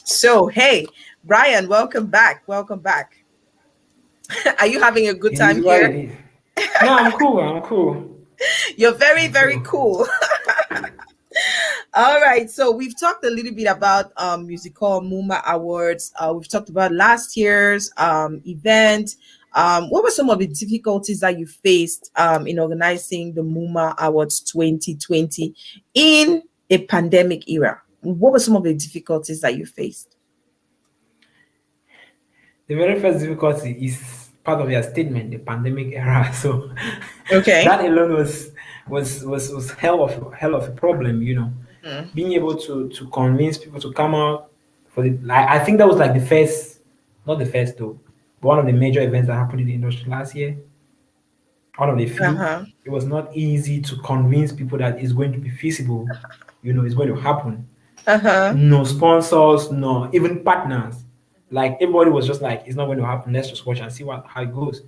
So, hey, Brian, welcome back. Welcome back. Are you having a good time here? No, I'm cool. You're very, very cool. All right, so we've talked a little bit about MUZIKOL MUMA Awards. We've talked about last year's event. What were some of the difficulties that you faced in organizing the MUMA Awards 2020 in a pandemic era? What were some of the difficulties that you faced? The very first difficulty is part of your statement, the pandemic era. So okay, that alone was hell of a problem, being able to convince people to come out for the. I think that was like the first, not the first though, but one of the major events that happened in the industry last year. One of the few. It was not easy to convince people that it's going to be feasible, it's going to happen. No sponsors, no even partners. Like everybody was just like, it's not going to happen. Let's just watch and see how it goes.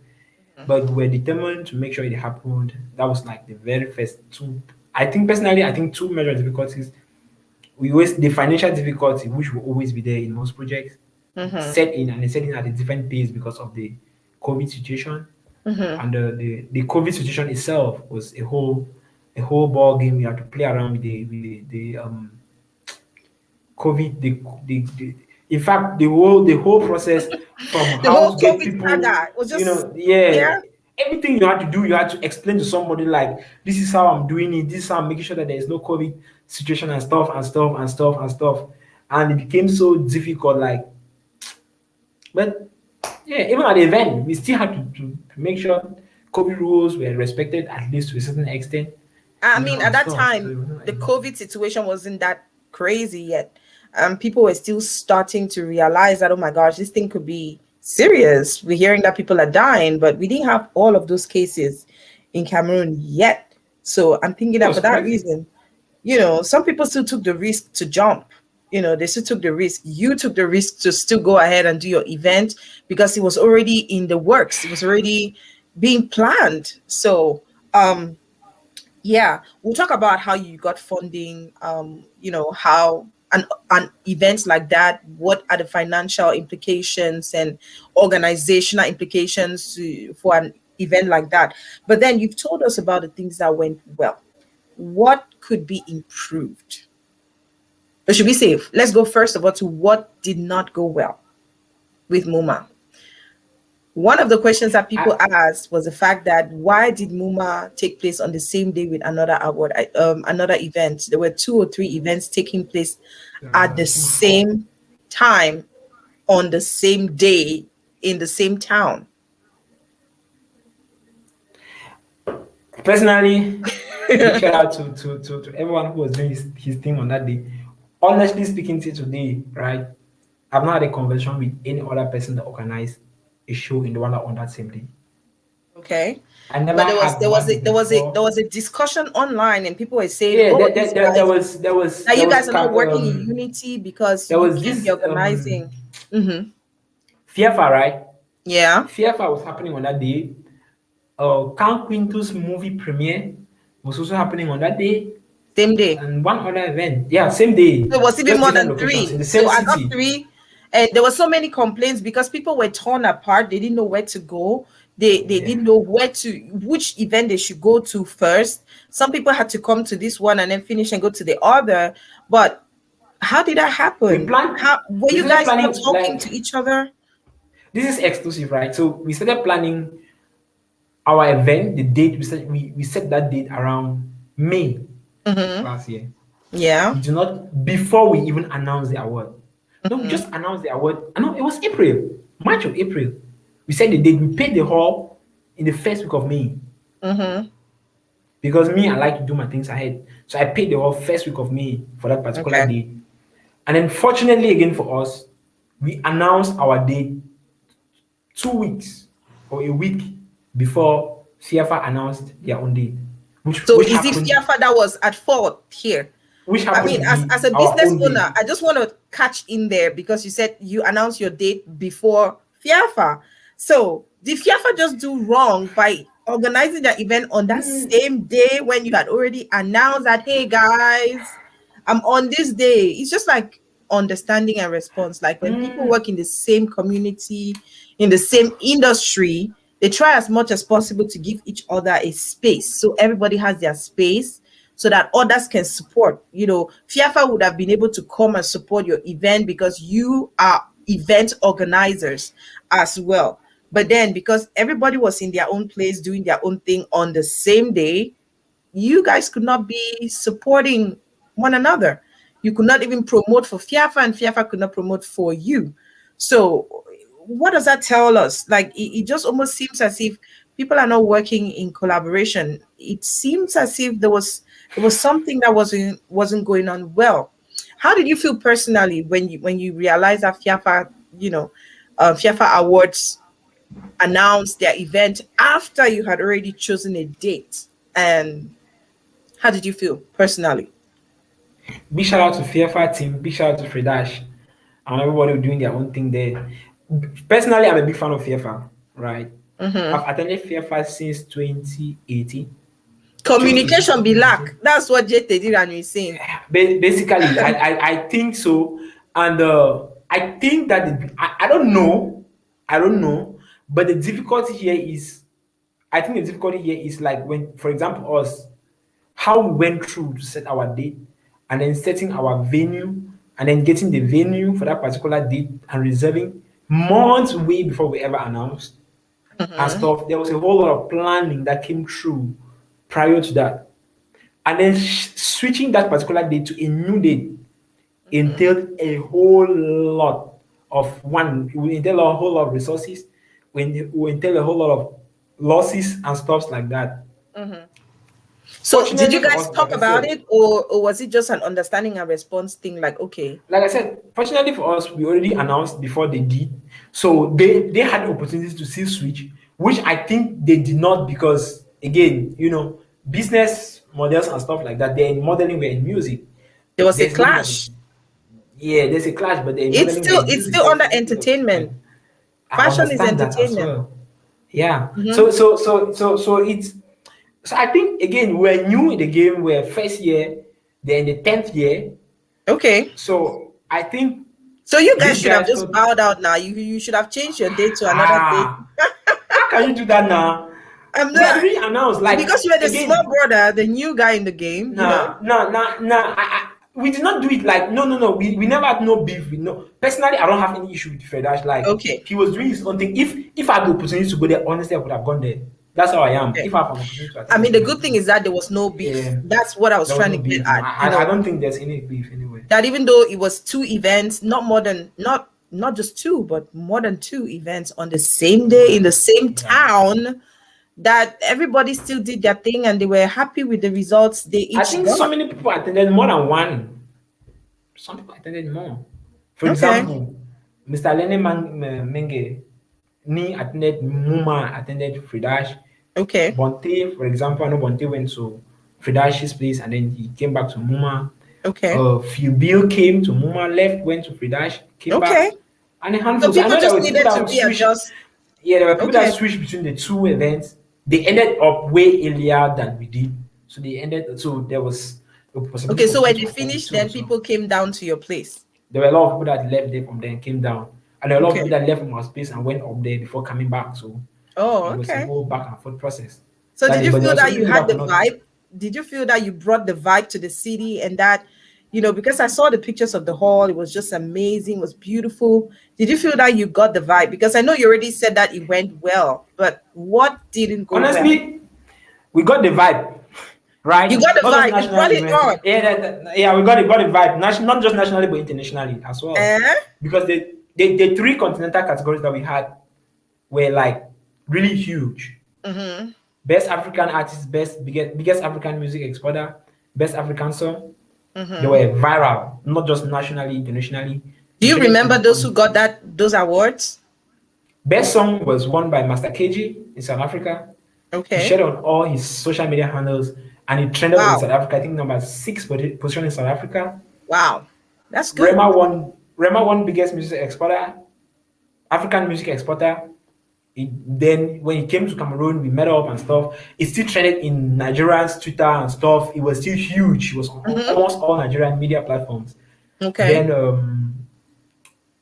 But we're determined to make sure it happened. That was like the very first two. I think personally, two major difficulties. The financial difficulty, which will always be there in most projects, set in at a different pace because of the COVID situation. And the COVID situation itself was a whole ball game. We had to play around with the COVID, in fact, the whole process from how to get people, was just, everything you had to do, you had to explain to somebody like, this is how I'm doing it, this is how I'm making sure that there is no COVID situation and stuff. And it became so difficult, but yeah, even at the event, we still had to make sure COVID rules were respected at least to a certain extent. I mean, at that time, the COVID situation wasn't that crazy yet. People were still starting to realize that, oh my gosh, this thing could be serious. We're hearing that people are dying, but we didn't have all of those cases in Cameroon yet. So I'm thinking that for that reason, some people still took the risk to jump. They still took the risk. You took the risk to still go ahead and do your event because it was already in the works. It was already being planned. So, yeah, we'll talk about how you got funding, how an event like that, what are the financial implications and organizational implications for an event like that. But then you've told us about the things that went well. What could be improved? Or should we say, let's go first of all to what did not go well with MUMA. One of the questions that people asked was the fact that why did MUMA take place on the same day with another award, another event? There were 2 or 3 events taking place at the same time on the same day in the same town. Personally, Big shout out to everyone who was doing his thing on that day. Honestly speaking, till today, right? I've not had a conversation with any other person that organized a show in the one on that same day. Okay. I never But had there before. was a discussion online, and people were saying, Yeah, "Oh, there was that you guys are not cap- working in unity because there you was can't this be organizing." FIFA, right? Yeah. FIFA was happening on that day. Count Quintus movie premiere was also happening on that day. Same day. And one other event. Yeah, same day. It was even Just more different than locations 3. in the same So I city. got 3, and there were so many complaints because people were torn apart. They didn't know where to go. They didn't know which event they should go to first. Some people had to come to this one and then finish and go to the other. But how did that happen? How were you guys not talking to each other? This is exclusive, right? So we started planning our event, the date. We set that date around May last year. Yeah. We do not before we even announced the award. No, we just announced the award. No, it was March of April. We said the date. We paid the hall in the first week of May. Because me, I like to do my things ahead. So I paid the hall first week of May for that particular date. And then fortunately again for us, we announced our date 2 weeks or a week before FIFA announced their own date. Which is it FIFA that was at fault here? Which I mean, as a business owner, I just want to catch in there because you said you announced your date before FIFA. So did FIFA just do wrong by organizing that event on that same day when you had already announced that, hey guys, I'm on this day? It's just like understanding and response. Like when people work in the same community, in the same industry, they try as much as possible to give each other a space. So everybody has their space so that others can support. You know, FIFA would have been able to come and support your event because you are event organizers as well. But then because everybody was in their own place doing their own thing on the same day, you guys could not be supporting one another. You could not even promote for FIFA, and FIFA could not promote for you. So what does that tell us? Like it just almost seems as if people are not working in collaboration. It seems as if there was something that wasn't going on well. How did you feel personally when you realized that FIFA, FIFA Awards announced their event after you had already chosen a date? And how did you feel personally? Big shout out to FIFA team, big shout out to Fredash, and everybody doing their own thing there. Personally, I'm a big fan of FIFA, right? I've attended FIFA since 2018. Communication be lack. That's what JT is saying. Basically, I think so. And I think that I don't know, but the difficulty here is, I think the difficulty here is like when, for example, us, how we went through to set our date and then setting our venue and then getting the venue for that particular date and reserving months way before we ever announced and stuff. There was a whole lot of planning that came through prior to that. And then switching that particular date to a new date entailed a whole lot of resources, we entail a whole lot of losses and stuff like that. So did you guys talk about it, or was it just an understanding and response thing? Like, okay, like I said, fortunately for us, we already announced before they did, so they had opportunities to see switch, which I think they did not, because again, business models and stuff like that, they're in modeling, we're in music. There was a clash. Yeah, there's a clash, but it's still under entertainment. Fashion is entertainment. Well. Yeah. So it's. So I think again we're new in the game. We're first year, then the 10th year. Okay. So I think. So you guys should have just bowed out now. You should have changed your date to another date. How can you do that now? I'm not really announced like because you were the small brother, the new guy in the game. No. We did not do it like no. We never had no beef. Personally, I don't have any issue with Fredash. Like, okay, he was doing his own thing. If I had the opportunity to go there, honestly, I would have gone there. That's how I am. Okay. If I have an opportunity to I mean, the good thing is that there was no beef. Yeah. That's what I was trying to get at. I don't think there's any beef anyway. That even though it was 2 events, not just 2, but more than 2 events on the same day in the same town, that everybody still did their thing and they were happy with the results they each I think got? so many people attended more than one. Some people attended more. For example, Mr. Lenny Menge, Ni attended Muma attended Fridash. Okay. Bonte, for example, I know Bonte went to Fridash's place and then he came back to Muma. Okay. Bill came to Muma, left, went to Fridash, came back. And a handful. So people I know just needed to readjust. Yeah, there were people that switched between the two events. They ended up way earlier than we did. So they ended. So there was. Okay, so when they finished, then people came down to your place. There were a lot of people that left there from there and came down, and there were a lot of people that left from our space and went up there before coming back. So it was a whole back and forth process. So did you feel that you had the vibe? Did you feel that you brought the vibe to the city and that, you know, because I saw the pictures of the hall, it was just amazing, it was beautiful. Did you feel that you got the vibe? Because I know you already said that it went well, but what didn't go well? Honestly, we got the vibe, right? You got the vibe, you brought it on. Yeah, we got the vibe, not just nationally, but internationally as well. Because the three continental categories that we had were like really huge. Best African artist, biggest African music exporter, best African song. They were viral, not just nationally, internationally. Do you remember those who got those awards? Best song was won by Master KG in South Africa. Okay. He shared on all his social media handles and it trended in South Africa. I think number 6 position in South Africa. Wow, that's good. Rema won biggest music exporter, African music exporter. Then when it came to Cameroon, we met up and stuff. It still trended in Nigerians' Twitter and stuff. It was still huge. It was on almost all Nigerian media platforms. Okay. Then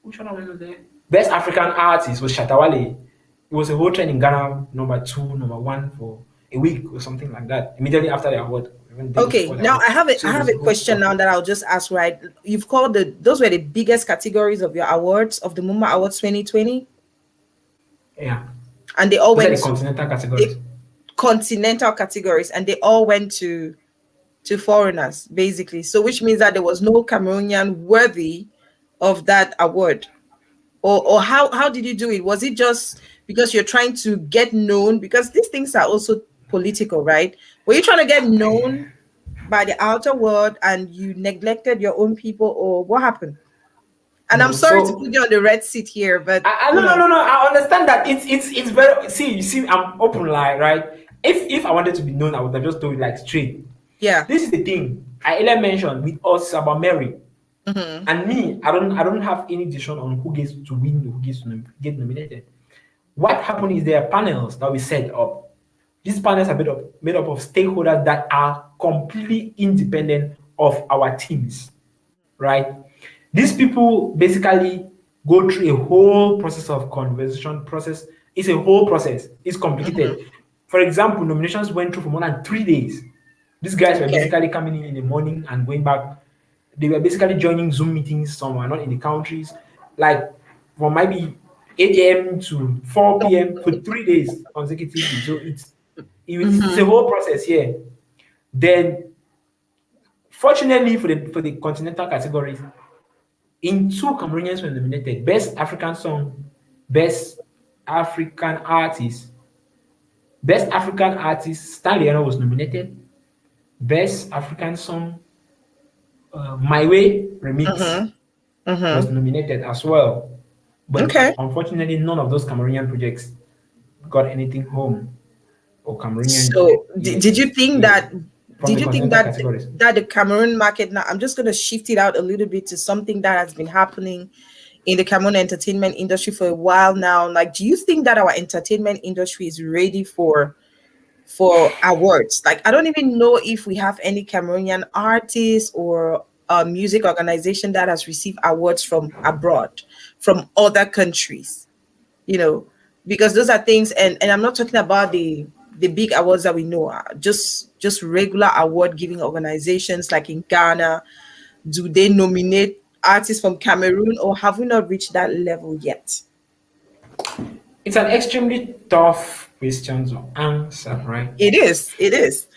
which one was there? Best African artist was Shatawale. It was a whole trend in Ghana, number 2, number 1 for a week or something like that. Immediately after the award. Okay, now I have a question now that I'll just ask. Right, you've called those were the biggest categories of your awards of the MUMA Awards 2020. Yeah. And they all went to continental categories. Continental categories, and they all went to foreigners, basically. So which means that there was no Cameroonian worthy of that award. Or how did you do it? Was it just because you're trying to get known? Because these things are also political, right? Were you trying to get known by the outer world and you neglected your own people, or what happened? And I'm sorry to put you on the red seat here, but no. I understand that it's very. You see, I'm open, like, right. If I wanted to be known, I would have just told it like straight. Yeah. This is the thing I earlier mentioned with us about Mary and me. I don't have any decision on who gets to win, who gets to get nominated. What happened is there are panels that we set up. These panels are made up of stakeholders that are completely independent of our teams, right? These people basically go through a whole process of conversation process. It's a whole process. It's complicated. For example, nominations went through for more than 3 days. These guys were basically coming in the morning and going back. They were basically joining Zoom meetings. Some were not in the countries. Like from maybe 8 a.m. to 4 p.m. for 3 days consecutively. So it's a whole process here. Then, fortunately for the continental categories, in 2 Cameroonians were nominated: Best African Song, Best African Artist. Best African Artist, Stanley Eno was nominated. Best African Song, My Way Remix was nominated as well. But unfortunately, none of those Cameroonian projects got anything home. Or Cameroonian. So, did you think that? Did you think that the Cameroon market, now I'm just going to shift it out a little bit to something that has been happening in the Cameroon entertainment industry for a while now? Like, do you think that our entertainment industry is ready for awards? Like, I don't even know if we have any Cameroonian artists or a music organization that has received awards from abroad, from other countries, you know, because those are things, and I'm not talking about the big awards that we know, just regular award giving organizations like in Ghana. Do they nominate artists from Cameroon, or have we not reached that level yet? It's an extremely tough question to answer, right? It is. It is.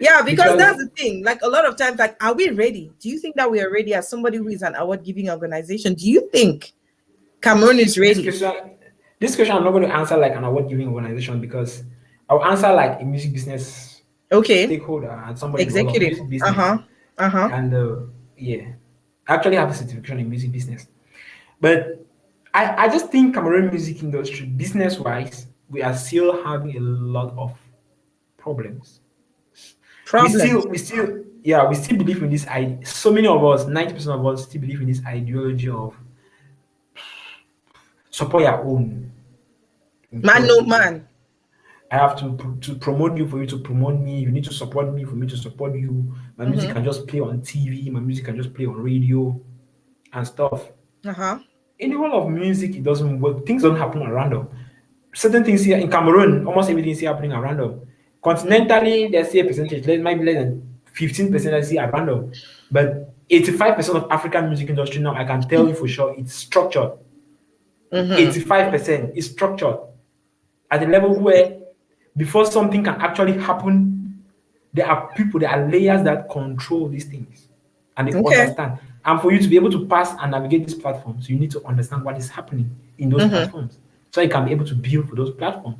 Yeah, because that's the thing. Like, a lot of times, like, are we ready? Do you think that we are ready as somebody who is an award giving organization? Do you think Cameroon is ready? this question I'm not going to answer like an award giving organization, because I'll answer like a music business stakeholder and somebody involved in executive. music business. And yeah, I actually have a certification in music business. But I just think Cameroon music industry, business wise, we are still having a lot of problems. We still believe in this idea. So many of us, 90% of us, still believe in this ideology of support your own. Man, no man. I have to promote you for you to promote me. You need to support me for me to support you. My music can just play on TV. My music can just play on radio and stuff. In the world of music, it doesn't work. Things don't happen at random. Certain things here in Cameroon, almost everything is happening at random. Continentally, there's a percentage, might be less than 15% I see at random. But 85% of African music industry now, I can tell you for sure, it's structured. 85% is structured at a level where before something can actually happen, there are people, there are layers that control these things and they understand. And for you to be able to pass and navigate these platforms, you need to understand what is happening in those platforms, so you can be able to build for those platforms.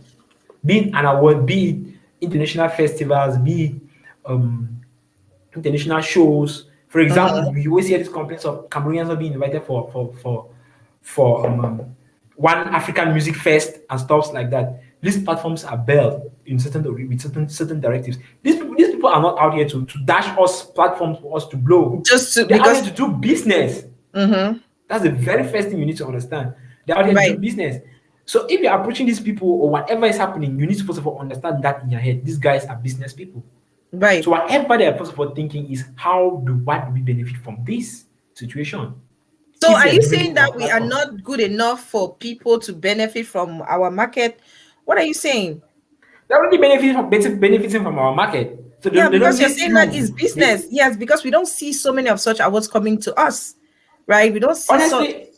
Be it an award, be it international festivals, be it international shows. For example, we always hear these complaints of Cameroonians not being invited for one African music fest and stuff like that. These platforms are built in certain directives. These people are not out here to dash us platforms for us to blow. They're out here to do business. That's the very first thing you need to understand. They're out here to do business. So if you're approaching these people or whatever is happening, you need to first of all understand that in your head. These guys are business people. Right. So whatever they are first of all thinking is what do we benefit from this situation? So are you saying that we are not good enough for people to benefit from our market? What are you saying? They're already benefiting from our market. So because you're saying that is business. Yes, because we don't see so many of such awards coming to us, right? We don't see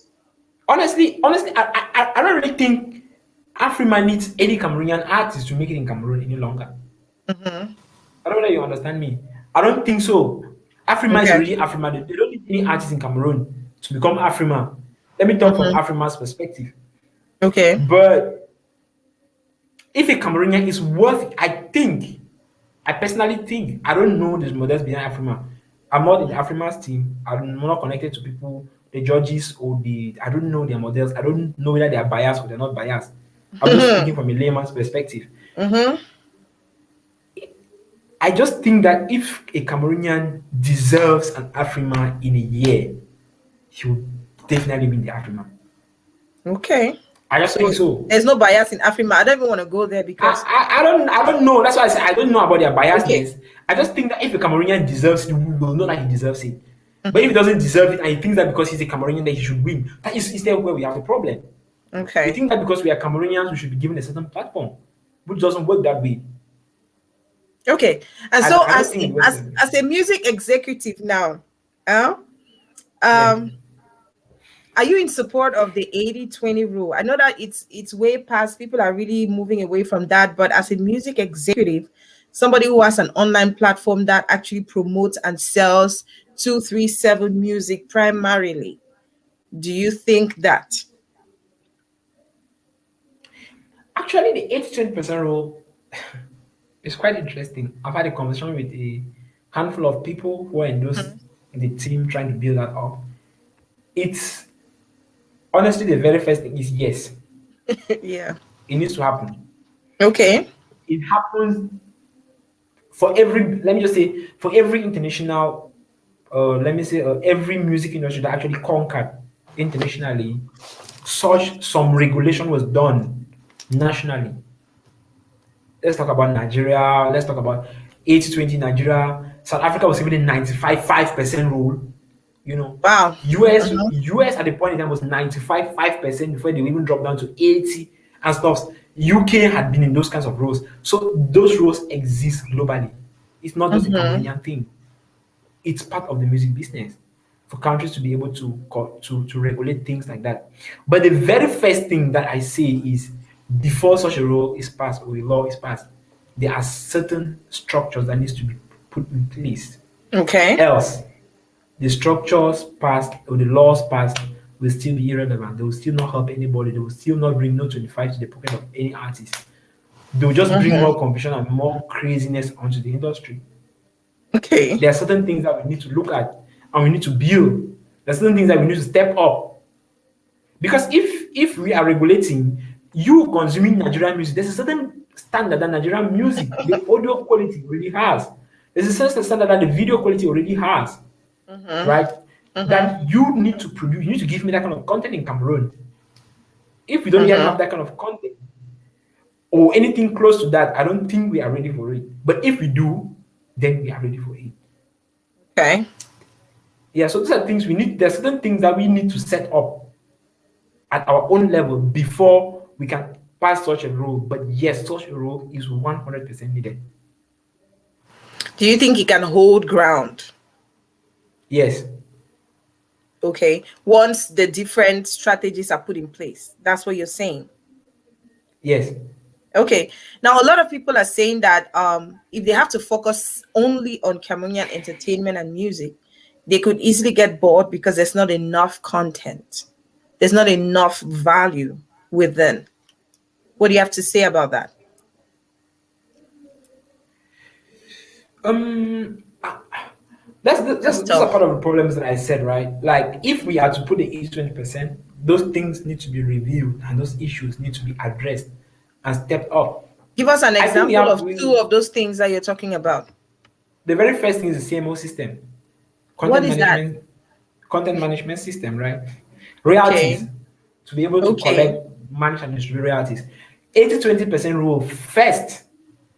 Honestly, I don't really think Afrima needs any Cameroonian artist to make it in Cameroon any longer. I don't know whether you understand me. I don't think so. Afrima is really Afrima. They don't need any artists in Cameroon to become Afrima. Let me talk from Afrima's perspective. Okay. But if a Cameroonian is worth, I personally think, I don't know the models behind Afrima. I'm not in Afrima's team. I'm not connected to people, the judges, or I don't know their models. I don't know whether they are biased or they're not biased. I'm just speaking from a layman's perspective. I just think that if a Cameroonian deserves an Afrima in a year, he would definitely win the Afrima. Okay. I just think so. There's no bias in Afrima. I don't even want to go there because I don't know. That's why I say I don't know about their biasness. Okay. I just think that if a Cameroonian deserves it, we will know that he deserves it. But if he doesn't deserve it and he thinks that because he's a Cameroonian that he should win, that is there where we have a problem. Okay. We think that because we are Cameroonians, we should be given a certain platform, which doesn't work that way. Okay. And so as a music executive now, are you in support of the 80-20 rule? I know that it's way past. People are really moving away from that. But as a music executive, somebody who has an online platform that actually promotes and sells 237 music primarily, do you think that? Actually, the 80-20% rule is quite interesting. I've had a conversation with a handful of people who are in the team trying to build that up. It's honestly, the very first thing is yes. Yeah. It needs to happen. Okay. It happens for every, let me just say, for every international, every music industry that actually conquered internationally, some regulation was done nationally. Let's talk about Nigeria. Let's talk about 80-20 Nigeria. South Africa was even a 95% rule. You know, wow. US at the point in time was 95% before they even dropped down to 80 and stuff. UK had been in those kinds of rules. So those rules exist globally. It's not just a Cameroonian thing. It's part of the music business for countries to be able to regulate things like that. But the very first thing that I say is before such a rule is passed or a law is passed, there are certain structures that needs to be put in place. Okay. Else, the structures passed or the laws passed will still be irrelevant. They will still not help anybody. They will still not bring no 25 to the pocket of any artist. They will just bring more confusion and more craziness onto the industry. Okay. There are certain things that we need to look at and we need to build. There are certain things that we need to step up. Because if we are regulating you consuming Nigerian music, there's a certain standard that Nigerian music, the audio quality already has. There's a certain standard that the video quality already has. Right? That you need to produce, you need to give me that kind of content in Cameroon. If we don't yet have that kind of content or anything close to that, I don't think we are ready for it. But if we do, then we are ready for it. Okay. Yeah, so these are things we need. There are certain things that we need to set up at our own level before we can pass such a rule. But yes, such a rule is 100% needed. Do you think it can hold ground? Yes. Okay. Once the different strategies are put in place, that's what you're saying. Yes. Okay. Now, a lot of people are saying that if they have to focus only on Cameroonian entertainment and music, they could easily get bored because there's not enough content. There's not enough value within. What do you have to say about that? That's a part of the problems that I said, right? Like, if we are to put the 80-20%, those things need to be reviewed and those issues need to be addressed and stepped up. Give us an example of two of those things that you're talking about. The very first thing is the CMO system. What is that? Content management system, right? Royalties. Okay. To be able to collect, manage, and distribute royalties. 80-20% rule first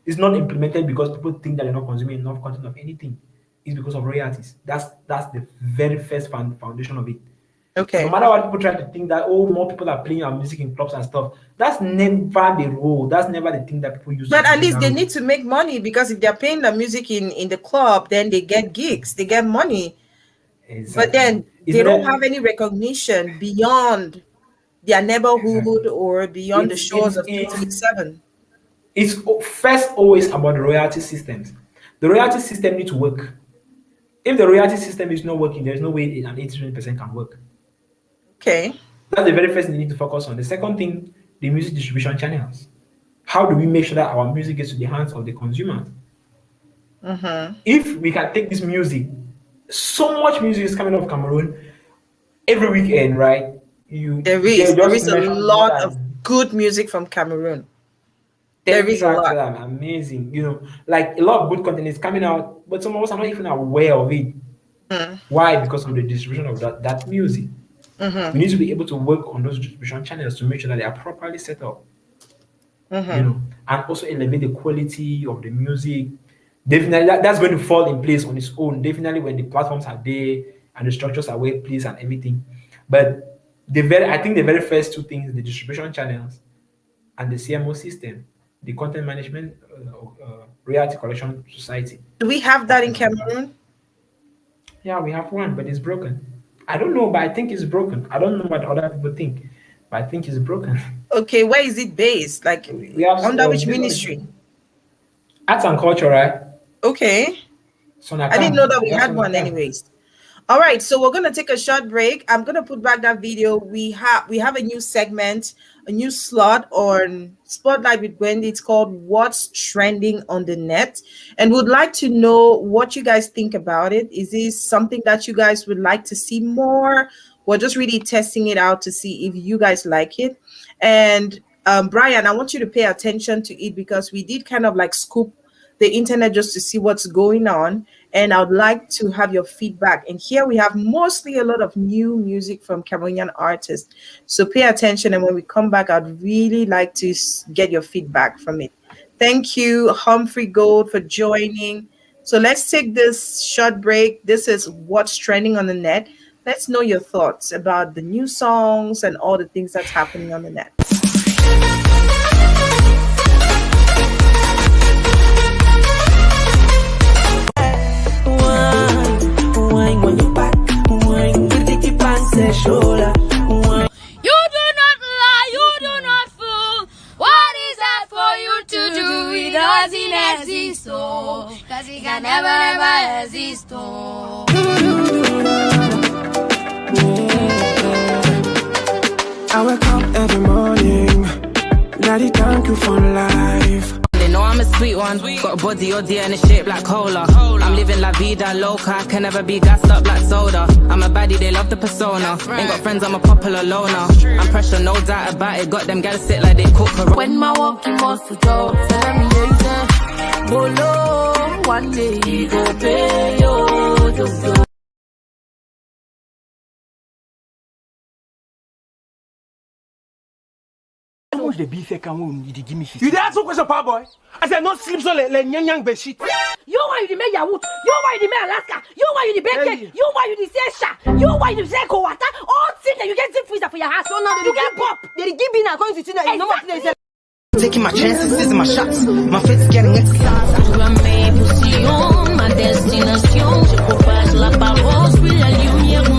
is not implemented because people think that they're not consuming enough content of anything. It's because of royalties. That's the very first foundation of it. Okay. No matter what people try to think that, oh, more people are playing our music in clubs and stuff, that's never the rule. That's never the thing that people use. But at least they need to make money, because if they're playing the music in the club, then they get gigs, they get money. Exactly. But then they don't have any recognition beyond their neighborhood or beyond the shores of 237. It's first always about the royalty systems. The royalty system needs to work. If the royalty system is not working, there's no way an 80% can work. Okay. That's the very first thing you need to focus on. The second thing, the music distribution channels. How do we make sure that our music gets to the hands of the consumer? If we can take this music, so much music is coming off Cameroon every weekend, right? There is a lot of good music from Cameroon. There is a lot. Amazing, like a lot of good content is coming out, but some of us are not even aware of it. Why? Because of the distribution of that music. We need to be able to work on those distribution channels to make sure that they are properly set up. And also elevate the quality of the music. Definitely, that's going to fall in place on its own. Definitely, when the platforms are there and the structures are well placed and everything. But I think the very first two things, the distribution channels and the CMO system, the content management royalty collection society. Do we have that in Cameroon? Yeah, we have one, but it's broken. I don't know, but I think it's broken. I don't know what other people think, but I think it's broken. Okay, where is it based? Like, we have under which ministry? Arts and culture, right? Okay. I didn't know that we had one anyways. All right, so we're gonna take a short break. I'm gonna put back that video. We have a new segment, a new slot on Spotlight with Gwendy. It's called What's Trending on the Net, and would like to know what you guys think about it. Is this something that you guys would like to see more? We're just really testing it out to see if you guys like it. And Brian, I want you to pay attention to it because we did kind of like scoop the internet just to see what's going on, and I would like to have your feedback. And here we have mostly a lot of new music from Cameroonian artists, so pay attention, and when we come back, I'd really like to get your feedback from it. Thank you, Humphrey Gold, for joining. So let's take this short break. This is What's Trending on the Net. Let's know your thoughts about the new songs and all the things that's happening on the net. You do not lie, you do not fool. What is that for you to do? It doesn't exist, oh, cause it can never exist, oh. I wake up every morning. Daddy, thank you for life. They know I'm a sweet one. Got a body or dear and a shape like cola. I'm living la vida loca. I can never be gassed up like soda. I'm a baddie, they love the persona. Ain't got friends, I'm a popular loner. I'm pressure, no doubt about it. Got them gals sit like they cook her. When my walking must to go, tell me later. Bolo, one day you go pay yo. How much the beef Cameroon you give me 50? You did ask a question, power boy. I said, no sleep so le nyang beshi. You why you the make Yahoo? You why you the make Alaska? You why you the bacon? You why you the C.A.T? You why you the C.A.T? All things that you get deep freezer for your house. So now you get pop. They give me according to Tina. You know what they say. Taking my chances, this is my shots. My fate's getting exercise. Ma destination, je propage la parole, puis la lumière.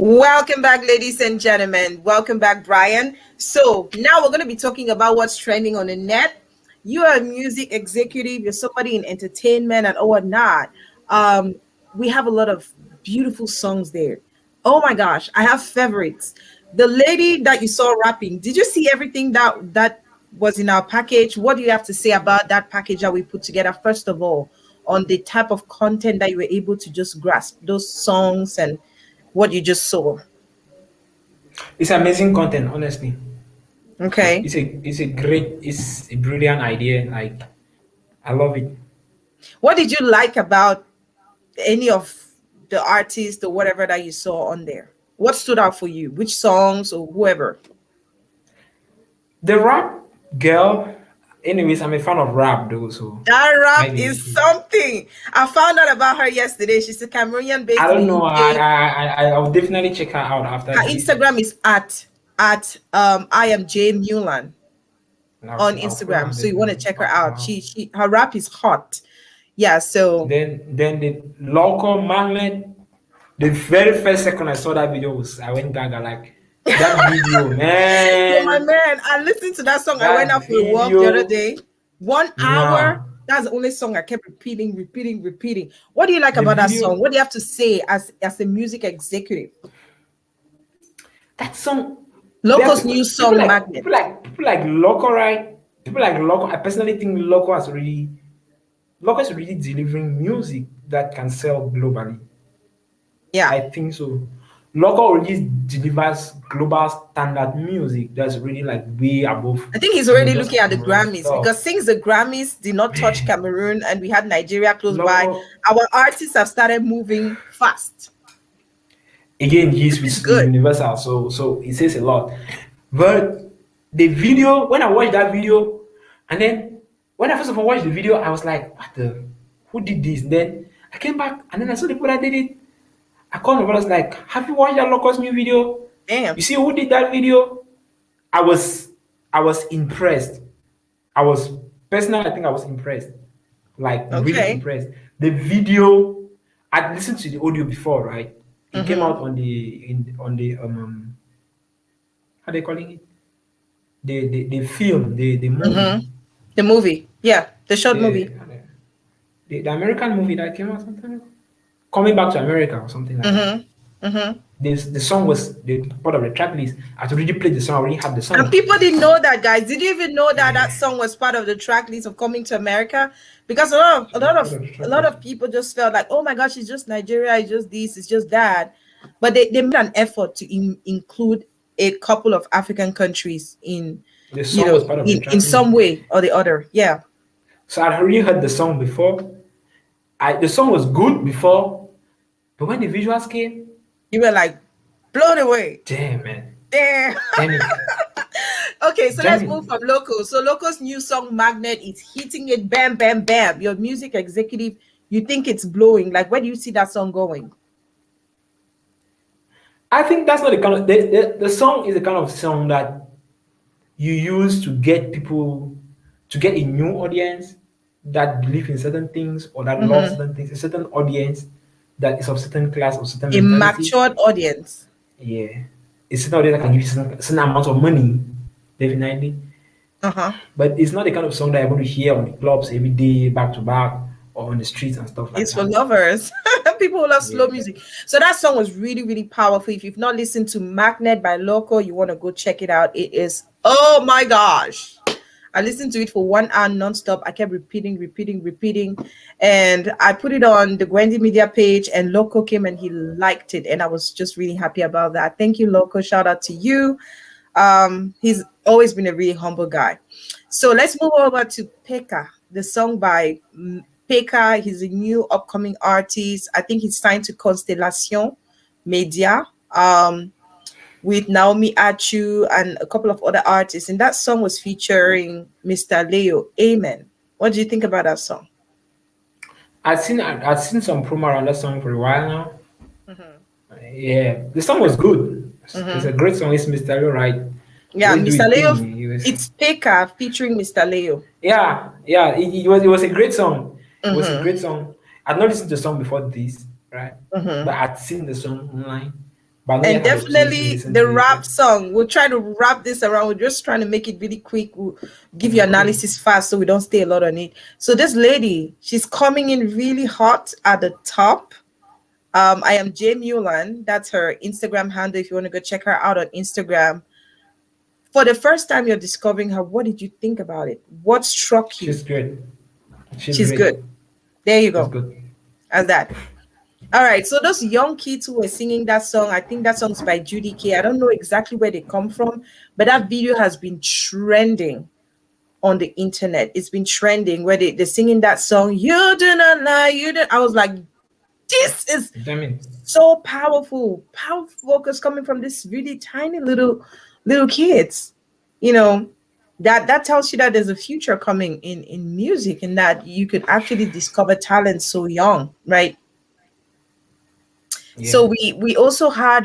Welcome back, ladies and gentlemen. Welcome back, Brian. So now we're going to be talking about what's trending on the net. You are a music executive, you're somebody in entertainment and whatnot. We have a lot of beautiful songs there. Oh my gosh, I have favorites. The lady that you saw rapping, did you see everything that was in our package? What do you have to say about that package that we put together, first of all, on the type of content that you were able to just grasp, those songs and what you just saw? It's amazing content, honestly. Okay. It's a brilliant idea. Like, I love it. What did you like about any of the artists or whatever that you saw on there? What stood out for you? Which songs or whoever? The rap girl. Anyways, I'm a fan of rap though. So that rap is something. I found out about her yesterday. She's a Cameroonian based. I don't know. I'll definitely check her out after. Her Instagram is at I am Jane Newland on Instagram. So you want to check her out. She her rap is hot. Yeah. So then the local magnet. The very first second I saw that video I went gaga like that video, man. Oh my man, I listened to that song. I went out for a walk the other day. 1 hour. That's the only song I kept repeating. What do you like about that song? What do you have to say as a music executive? That song, Loco's new song, Magnet. People like Loco, right? People like Loco. I personally think Loco is really delivering music that can sell globally. Yeah, I think so. Loco already delivers global standard music that's really like way above. I think he's already looking at the Grammys because since the Grammys did not touch Cameroon and we had Nigeria close by, our artists have started moving fast. Again, he's with Universal, so it says a lot. But the video, when I watched that video, and then when I first of all watched the video, I was like, who did this? And then I came back and then I saw the people that did it. I called my brothers like, have you watched that Loco's new video? Damn. You see who did that video? I was impressed. I think I was impressed. Like really impressed. The video, I'd listened to the audio before, right? It came out on the how they calling it? The film, the movie. The movie. Yeah, the short movie. The American movie that came out sometime. Coming Back to America or something like that. The song was the part of the track list. I had already played the song, I already had the song. And people didn't know that, guys. Did you even know that that song was part of the track list of Coming to America? Because a lot of people just felt like, oh my gosh, it's just Nigeria, it's just this, it's just that. But they made an effort to include a couple of African countries in the song was part of the track in some way or the other. Yeah. So I'd already heard the song before. The song was good before, but when the visuals came, you were like blown away. Damn, man. Damn. Okay, so let's move from Loco. So Loco's new song Magnet is hitting it, bam, bam, bam. Your music executive, you think it's blowing. Like, where do you see that song going? I think that's not the kind of the song is the kind of song that you use to get people to get a new audience that believe in certain things or that love certain things, a certain audience that is of certain class or certain a matured audience. Yeah. It's certain audience that can give you certain amount of money, definitely. But it's not the kind of song that you're going to hear on the clubs every day, back to back, or on the streets and stuff like It's that. for lovers. People who love slow music. So that song was really, really powerful. If you've not listened to Magnet by Loco, you want to go check it out. It is, oh my gosh. I listened to it for 1 hour nonstop. I kept repeating. And I put it on the Gwendy Media page, and Loco came and he liked it. And I was just really happy about that. Thank you, Loco. Shout out to you. He's always been a really humble guy. So let's move over to Pekka, the song by Pekka. He's a new upcoming artist. I think he's signed to Constellation Media with Naomi Achu and a couple of other artists. And that song was featuring Mr. Leo. Amen. What do you think about that song? I've seen some promo around that song for a while now. Yeah, the song was good. It's a great song. It's Mr. Leo, right? Yeah, Mr. Leo. It's Pekka featuring Mr. Leo. Yeah. It was a great song. It was a great song. I'd not listened to the song before this, right? But I'd seen the song online. And definitely the rap song. We'll try to wrap this around. We're just trying to make it really quick. We'll give you analysis fast so we don't stay a lot on it. So this lady, she's coming in really hot at the top. I am J Mulan. That's her Instagram handle. If you want to go check her out on Instagram. For the first time you're discovering her, what did you think about it? What struck you? She's good. She's good. There you go. Good. As that. All right. So those young kids who were singing that song, I think that song's by Judy K. I don't know exactly where they come from, but that video has been trending on the internet. It's been trending where they're singing that song. You do not lie. You do. I was like, this is so powerful. Powerful vocals coming from this really tiny little kids. You know, that tells you that there's a future coming in music, and that you could actually discover talent so young, right? Yeah. So we also had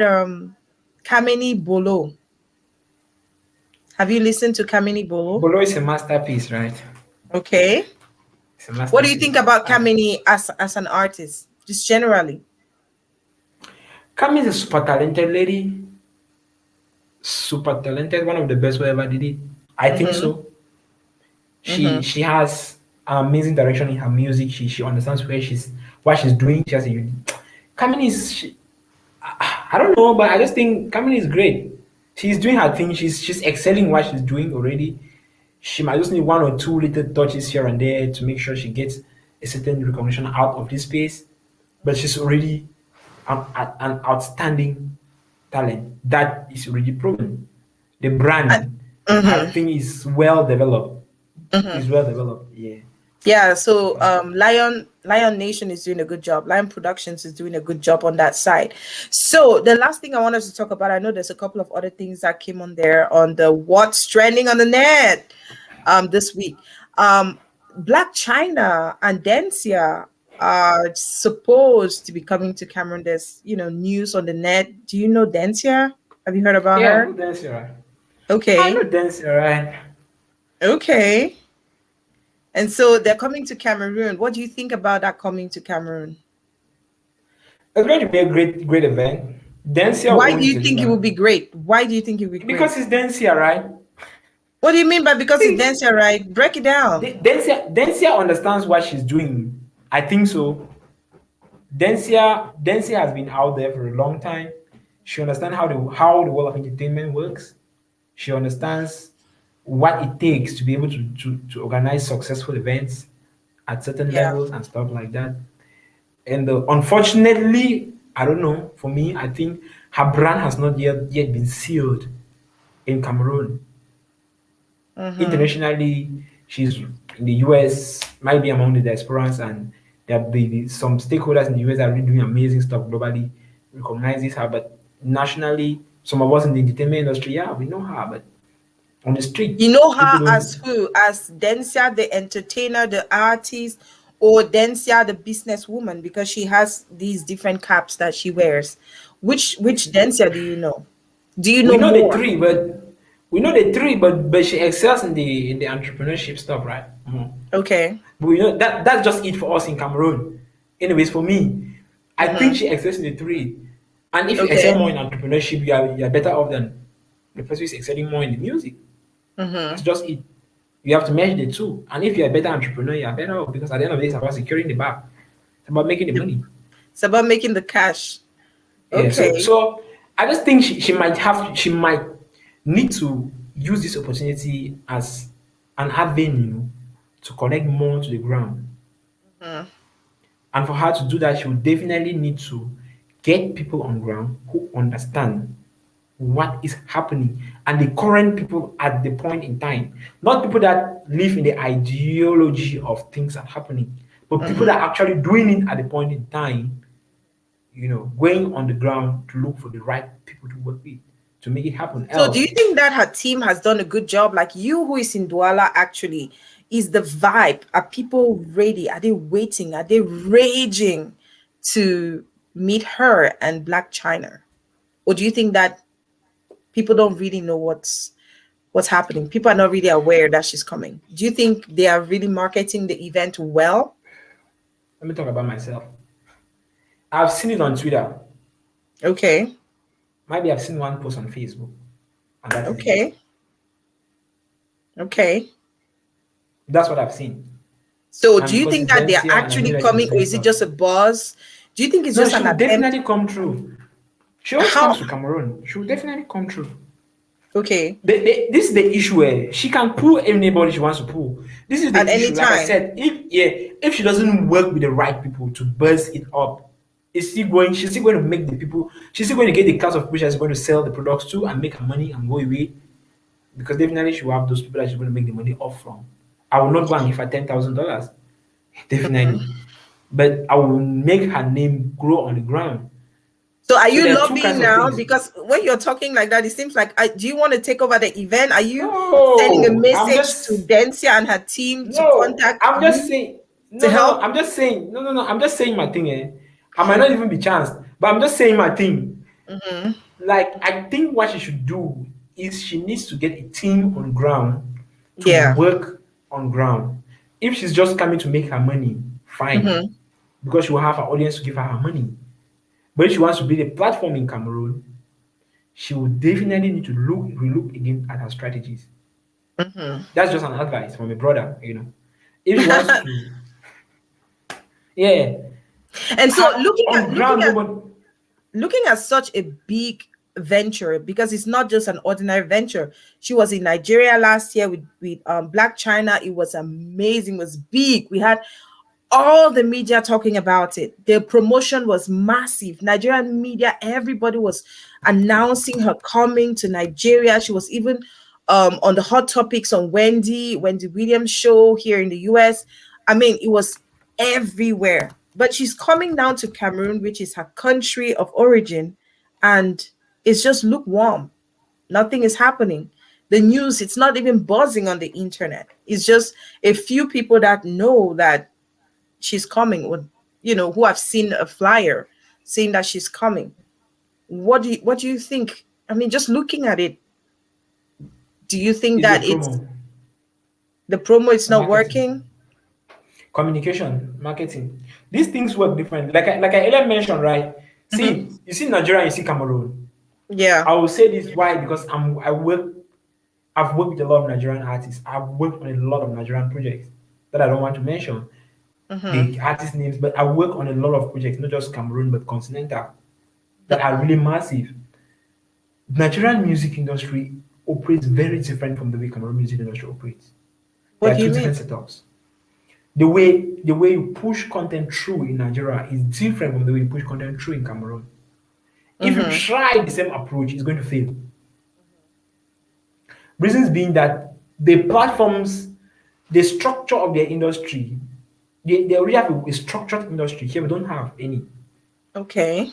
Kameni Bolo. Have you listened to Kameni Bolo? Bolo is a masterpiece, right? Okay. What do you think about Kameni as an artist, just generally? Kameni is a super talented lady. Super talented, one of the best who ever did it. I think so. She has amazing direction in her music. She understands what she's doing. She has a Kamini is I don't know, but I just think Kamini is great. She's doing her thing. She's excelling what she's doing already. She might just need 1 or 2 little touches here and there to make sure she gets a certain recognition out of this space. But she's already an outstanding talent that is already proven. The brand, I think, is well developed. It's well developed, yeah. Yeah, so Lion Nation is doing a good job. Lion Productions is doing a good job on that side. So the last thing I want us to talk about, I know there's a couple of other things that came on there on the what's trending on the net this week. Black China and Dencia are supposed to be coming to Cameroon. There's news on the net. Do you know Dencia? Have you heard about her? Yeah, I know Dencia, right? Okay. I know Dencia, right? Okay. And so they're coming to Cameroon. What do you think about that coming to Cameroon? It's going to be a great event. Dencia. Why do you think it will be great? Why do you think it will be great? Because it's Dencia, right? What do you mean by because it's Dencia, right? Break it down. Dencia understands what she's doing. I think so. Dencia has been out there for a long time. She understands how the world of entertainment works. She understands what it takes to be able to organize successful events at certain levels and stuff like that. And unfortunately, I don't know, for me, I think her brand has not yet been sealed in Cameroon. Internationally, she's in the US, might be among the diasporans, and there be some stakeholders in the US that are really doing amazing stuff globally, recognizes her, but nationally, some of us in the entertainment industry, we know her, but on the street. You know her as who? As Dencia, the entertainer, the artist, or Dencia, the businesswoman, because she has these different caps that she wears. Which Dencia do you know? Do you know? We know the three, but she excels in the entrepreneurship stuff, right? Okay. But we know that's just it for us in Cameroon. Anyways, for me, I think she excels in the 3. And if you excel more in entrepreneurship, you are better off than the person who is excelling more in the music. It's just it. You have to merge the two. And if you're a better entrepreneur, you're better off, because at the end of the day, it's about securing the bag. It's about making the money. It's about making the cash. Yeah. Okay. So I just think she might need to use this opportunity as an avenue to connect more to the ground. And for her to do that, she will definitely need to get people on ground who understand what is happening and the current people at the point in time. Not people that live in the ideology of things that are happening, but people that are actually doing it at the point in time, going on the ground to look for the right people to work with to make it happen. So do you think that her team has done a good job? Like you who is in Douala, actually, is the vibe? Are people ready? Are they waiting? Are they raging to meet her and Black China? Or do you think that people don't really know what's happening? People are not really aware that she's coming. Do you think they are really marketing the event well? Let me talk about myself. I've seen it on Twitter. Okay. Maybe I've seen one post on Facebook. And that's okay. it. Okay. That's what I've seen. So do you think that they're actually coming, or is it just a buzz? Do you think it's just an attempt? She will definitely come true. She always comes to Cameroon. She will definitely come true. Okay. This is the issue where she can pull anybody she wants to pull. This is the at issue. Any like time. I said, if she doesn't work with the right people to buzz it up, she's still going to make the people, she's still going to get the class of people she's going to sell the products to and make her money and go away. Because definitely she will have those people that she's going to make the money off from. I will not go and give her $10,000. Definitely. But I will make her name grow on the ground. So are you lobbying now? Because when you're talking like that, it seems like, do you want to take over the event? Are you sending a message to Dencia and her team to contact I'm just saying, I'm just saying my thing. I might not even be chanced, but I'm just saying my thing. Like, I think what she should do is she needs to get a team on ground to work on ground. If she's just coming to make her money, fine. Because she will have her audience to give her money. But if she wants to build a platform in Cameroon, she will definitely need to relook again at her strategies. That's just an advice from a brother, If she wants to, And so looking at such a big venture, because it's not just an ordinary venture. She was in Nigeria last year with Black China. It was amazing. It was big. We had all the media talking about it. The promotion was massive. Nigerian media, everybody was announcing her coming to Nigeria. She was even on the Hot Topics on Wendy Williams show here in the US. I mean, it was everywhere. But she's coming down to Cameroon, which is her country of origin, and it's just lukewarm. Nothing is happening. The news, it's not even buzzing on the internet. It's just a few people that know that she's coming, or who have seen a flyer saying that she's coming. What do you think? I mean, just looking at it, do you think that the promo is not working? Communication, marketing, these things work different. Like I earlier mentioned, right? See, you see Nigeria, you see Cameroon. Yeah. I will say this why, because I've worked with a lot of Nigerian artists. I've worked on a lot of Nigerian projects that I don't want to mention the artist names, but I work on a lot of projects, not just Cameroon, but continental, that are really massive. Nigerian music industry operates very different from the way Cameroon music industry operates. There are two different setups. The way you push content through in Nigeria is different from the way you push content through in Cameroon. If you try the same approach, it's going to fail. Reasons being that the platforms, the structure of their industry, they already have a structured industry. Here we don't have any. Okay.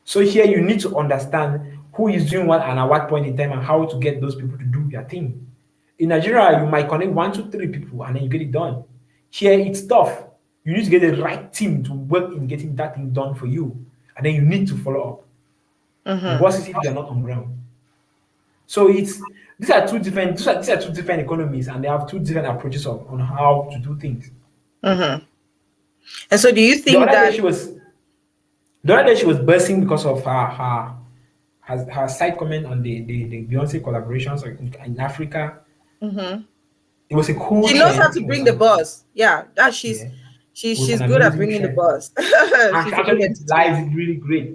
So here you need to understand who is doing what and at what point in time and how to get those people to do their thing. In Nigeria, you might connect 1 to 3 people and then you get it done. Here it's tough. You need to get the right team to work in getting that thing done for you. And then you need to follow up. What is if they're not on ground? So these are two different economies, and they have two different approaches on how to do things. And so do you think the other day she was bursting because of her side comment on the Beyonce collaborations in Africa. It was a cool She knows how trend. to It was bring the an, buzz. Yeah, that yeah, it was she's an good at amazing bringing the trend. buzz. And she She's a good actually entertainer. utilized it really great,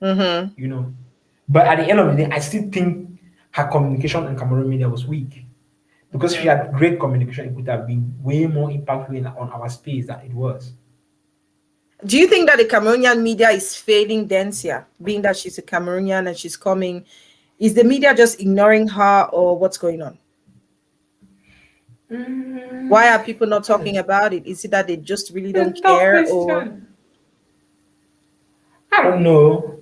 Mm-hmm. you know. But at the end of the day, I still think her communication in Cameroon media was weak. Because she had great communication, it would have been way more impactful on our space than it was. Do you think that the Cameroonian media is failing Dencia, being that she's a Cameroonian and she's coming? Is the media just ignoring her, or what's going on? Why are people not talking about it? Is it that they just really It's don't a tough care, or question. I don't know.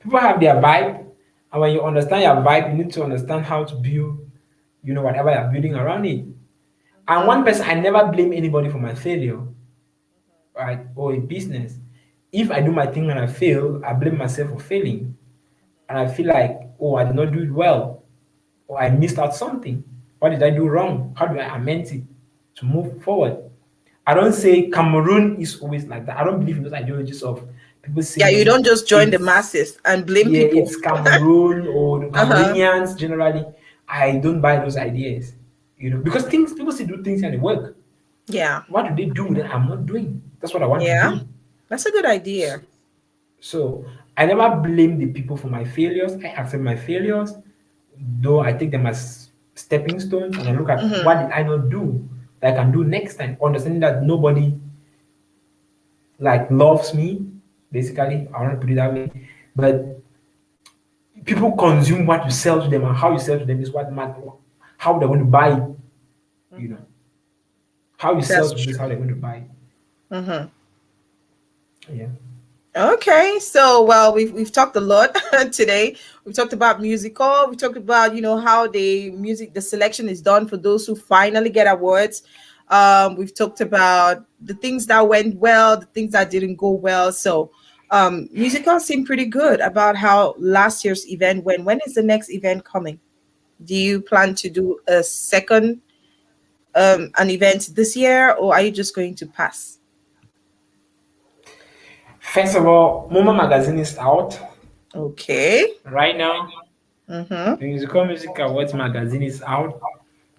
People have their vibe, and when you understand your vibe, you need to understand how to build, whatever you're building around it. And one person, I never blame anybody for my failure, right, or a business. If I do my thing and I fail, I blame myself for failing, and I feel like, oh, I did not do it well, or I missed out something. What did I do wrong? How do I amend it to move forward? I don't say Cameroon is always like that. I don't believe in those ideologies of people yeah, you saying don't just join the it's, masses and blame yeah, people? it's Cameroon or the Uh-huh. Cameroonians generally. I don't buy those ideas, because people still do things and they work. Yeah. What do they do that I'm not doing? That's what I want to Yeah. do. That's a good idea. So I never blame the people for my failures. I accept my failures, though I take them as stepping stones, and I look at what did I not do that I can do next time, understanding that nobody like loves me. Basically, I want to put it that way. But people consume what you sell to them, and how you sell to them is what matters. How they're going to buy it, you know. How you sell That's to them is true. how they're going to buy it. Mm-hmm. Yeah. Okay, so well, we've talked a lot today. We've talked about musical. We talked about how the selection is done for those who finally get awards. We've talked about the things that went well, the things that didn't go well. So, musical seemed pretty good about how last year's event went. When is the next event coming? Do you plan to do a second an event this year, or are you just going to pass? First of all, Moma magazine is out Okay. right now. Mm-hmm. The Music Awards magazine is out,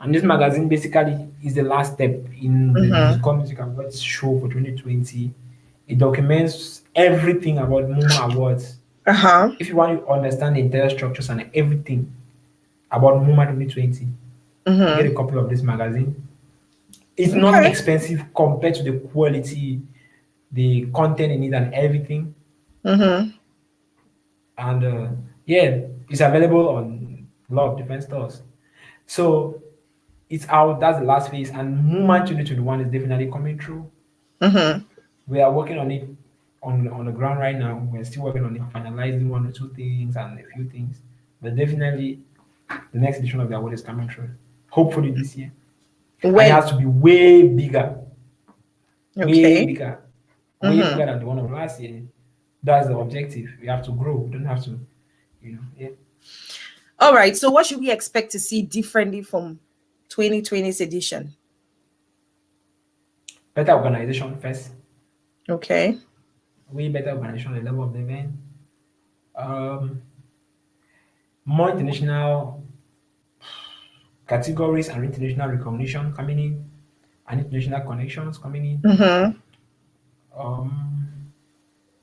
and this magazine basically is the last step in the Mm-hmm. Music Awards show for 2020. It documents everything about Muma Awards. Uh-huh. If you want to understand the entire structures and everything about Muma 2020, get Mm-hmm. a copy of this magazine. It's not Okay. expensive compared to the quality, the content in it, and everything. Mm-hmm. And yeah, it's available on a lot of different stores. So it's out. That's the last phase, and Movement 2021 is definitely coming through. Mm-hmm. We are working on it on the ground right now. We're still working on it, finalizing one or two things and a few things. But definitely, the next edition of the award is coming through. Hopefully this year, and it When? has to be way bigger, way Okay. bigger, way Mm-hmm. bigger than the one of last year. That's the objective. We have to grow. We don't have to, yeah. All right. So what should we expect to see differently from 2020's edition? Better organization first. Okay. Way better organization at the level of the event. Um, more international categories and international recognition coming in, and international connections coming in. Mm-hmm. Um,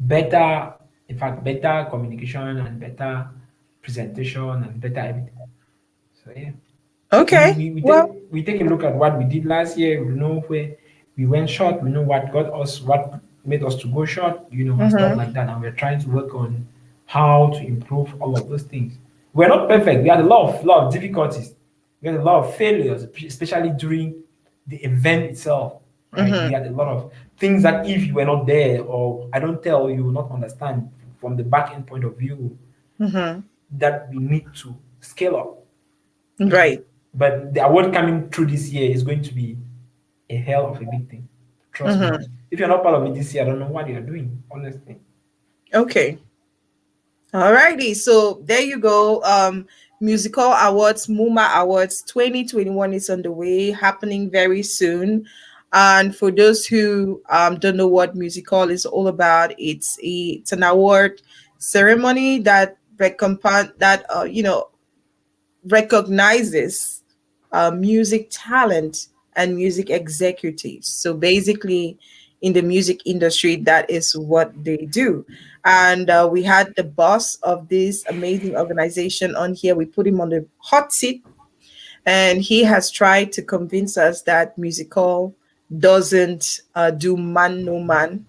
better, in fact, better communication and better presentation and better everything. So yeah, we, Okay. we, we take Well. we take a look at what we did last year. We know where we went short. We know what made us to go short. And stuff Mm-hmm. like that. And we're trying to work on how to improve all of those things. We're not perfect. We had a lot of difficulties. We had a lot of failures, especially during the event itself. Right? We Mm-hmm. had a lot of things that if you were not there, or I don't tell you, will not understand from the back end point of view, Mm-hmm. that we need to scale up. Right. But the award coming through this year is going to be a hell of a big thing. Trust me. Mm-hmm. If you're not part of it this year, I don't know what you're doing, honestly. Okay. All righty. So there you go. Musical Awards, Muma Awards 2021 is on the way, happening very soon. And for those who don't know what musical is all about, it's an award ceremony that recompense that recognizes music talent and music executives. So basically, in the music industry, that is what they do. And we had the boss of this amazing organization on here. We put him on the hot seat, and he has tried to convince us that musical doesn't do man no man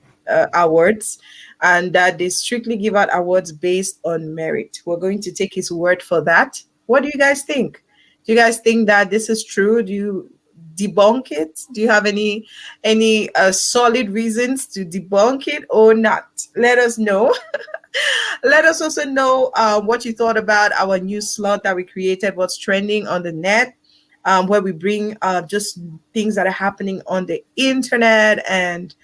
awards, and that they strictly give out awards based on merit. We're going to take his word for that. What do you guys think? Do you guys think that this is true? Do you debunk it? Do you have any solid reasons to debunk it or not? Let us know. Let us also know what you thought about our new slot that we created, what's trending on the net, where we bring just things that are happening on the internet, and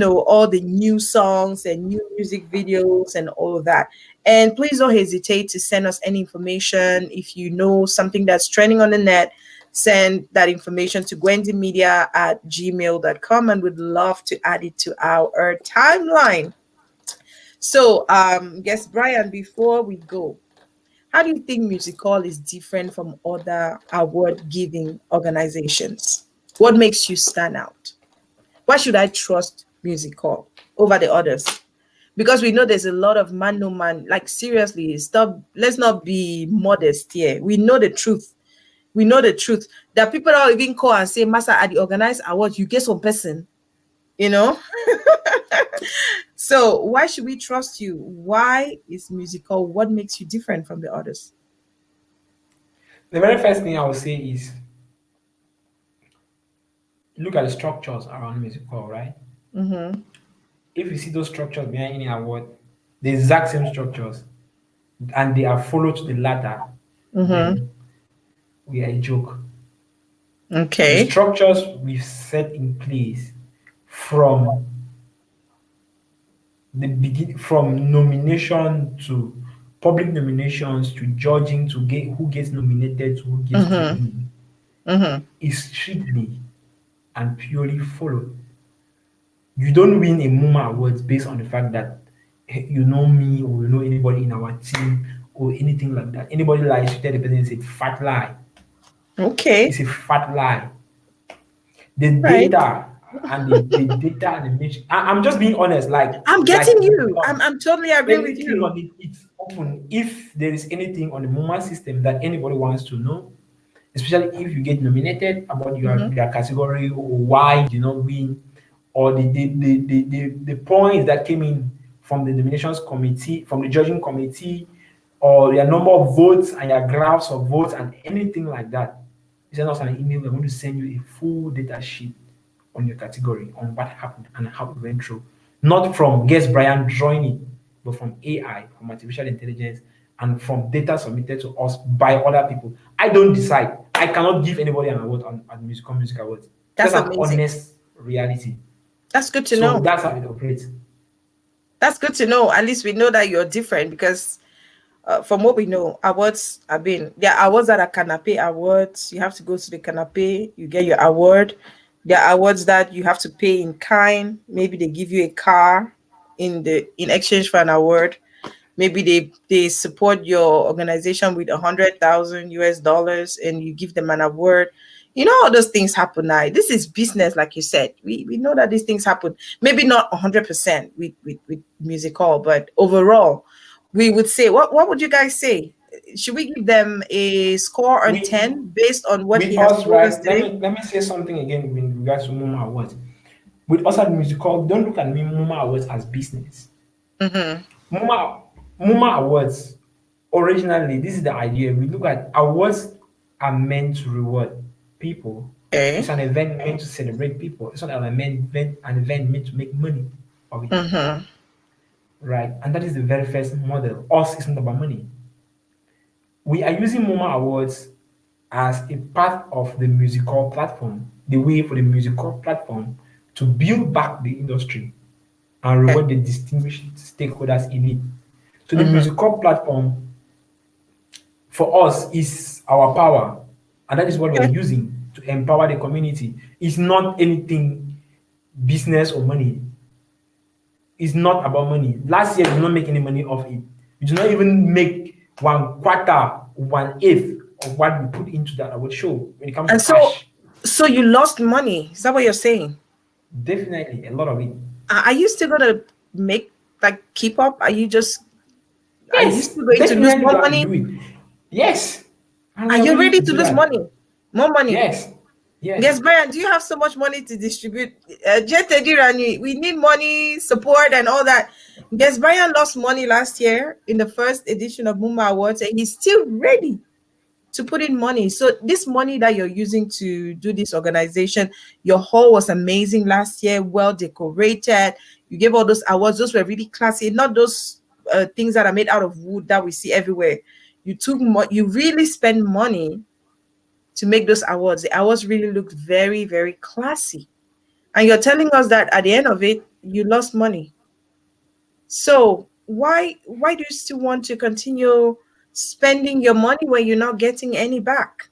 all the new songs and new music videos and all of that. And please don't hesitate to send us any information. If you know something that's trending on the net, send that information to gwendymedia@gmail.com, and we'd love to add it to our timeline. So, guess Brian, before we go, how do you think MUZIKOL is different from other award-giving organizations? What makes you stand out? Why should I trust MUZIKOL over the others? Because we know there's a lot of man no man. Like, seriously, stop. Let's not be modest here. We know the truth. We know the truth. That people don't even call and say, Master, at the organized award, you get some person, So why should we trust you? Why is MUZIKOL? What makes you different from the others? The very first thing I would say is look at the structures around MUZIKOL, right? Mm-hmm. If you see those structures behind any award, the exact same structures, and they are followed to the latter, then we are a joke. Okay. The structures we've set in place from the beginning, from nomination to public nominations to judging to get who gets nominated to who gets to win, is strictly and purely followed. You don't win a MUMA Awards based on the fact that you know me or you know anybody in our team or anything like that. Anybody lies, you tell the person it's a fat lie. Okay. It's a fat lie. The data and the data and the message. I'm just being honest. Like I'm getting you. I'm totally agreeing with you. It's open. If there is anything on the MUMA system that anybody wants to know, especially if you get nominated about your category or why you did not win, or the points that came in from the nominations committee, from the judging committee, or your number of votes and your graphs of votes and anything like that, you send us an email. We're going to send you a full data sheet on your category, on what happened and how it went through. Not from guest Brian drawing it, but from AI, from artificial intelligence, and from data submitted to us by other people. I don't decide. I cannot give anybody an award on MUZIKOL Music Awards. That's an honest reality. That's good to know. That's how it operates. That's good to know. At least we know that you're different, because from what we know, awards have been, there are awards that are canapé awards. You have to go to the canapé, you get your award. There are awards that you have to pay in kind. Maybe they give you a car in exchange for an award. Maybe they support your organization with $100,000 and you give them an award. All those things happen now. This is business, like you said. We know that these things happen. Maybe not 100% with MUZIKOL, but overall, we would say, what would you guys say? Should we give them a score on 10 based on what he has told us today? Let me say something again in regards to MUMA Awards. With us at MUZIKOL, don't look at MUMA Awards as business. MUMA Awards, originally, this is the idea. We look at awards are meant to reward people. It's an event meant to celebrate people. It's not an event meant to make money of it. Right? And that is the very first model. Us is not about money. We are using MUMA Awards as a part of the MUZIKOL platform, the way for the MUZIKOL platform to build back the industry and reward the distinguished stakeholders in it. So the MUZIKOL platform for us is our power, and that is what we're using to empower the community. It's not anything business or money. It's not about money. Last year, we did not make any money off it. We did not even make 1/4, 1/8 of what we put into that award show when it comes And to cash. so you lost money. Is that what you're saying? Definitely, a lot of it. Are you still gonna keep up? Are you just Yes, are you still going to lose more money? Do it. Yes. Are you ready to lose money? More money? Yes. Yes. Yes, Brian, do you have so much money to distribute? We need money, support, and all that. Yes, Brian lost money last year in the first edition of Muma Awards, and he's still ready to put in money. So this money that you're using to do this organization, your hall was amazing last year, well decorated. You gave all those awards; those were really classy, not those things that are made out of wood that we see everywhere. You really spend money to make those awards. The awards really looked very, very classy. And you're telling us that at the end of it, you lost money. So why do you still want to continue spending your money when you're not getting any back?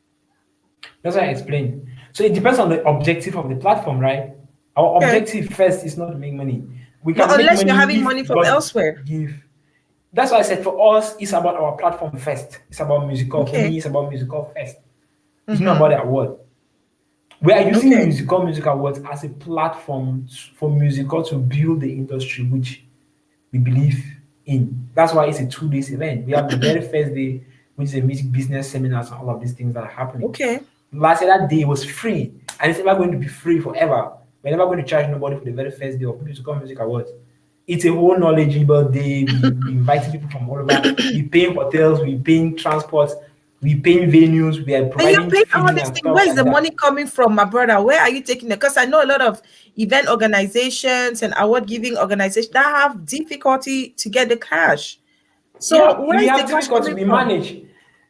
That's what I explained. So it depends on the objective of the platform, right? Our objective first is not to make money. We can but make unless money you're having money from elsewhere. That's why I said for us, it's about our platform first. It's about musical. For me, it's about musical first. It's not about the award. We are using the music awards as a platform for musical to build the industry, which we believe in. That's why it's a 2 days event. We have the very first day, which is a music business seminars and all of these things that are happening. Last year, that day was free, and it's never going to be free forever. We're never going to charge nobody for the very first day of Musical Music Awards. It's a whole knowledgeable day. We inviting people from all over. We paying hotels, we paying transports, we paying venues, we are providing. And you're paying all this thing. Where is the money coming from, my brother? Where are you taking it? Because I know a lot of event organizations and award giving organizations that have difficulty to get the cash. So where is the cash coming from?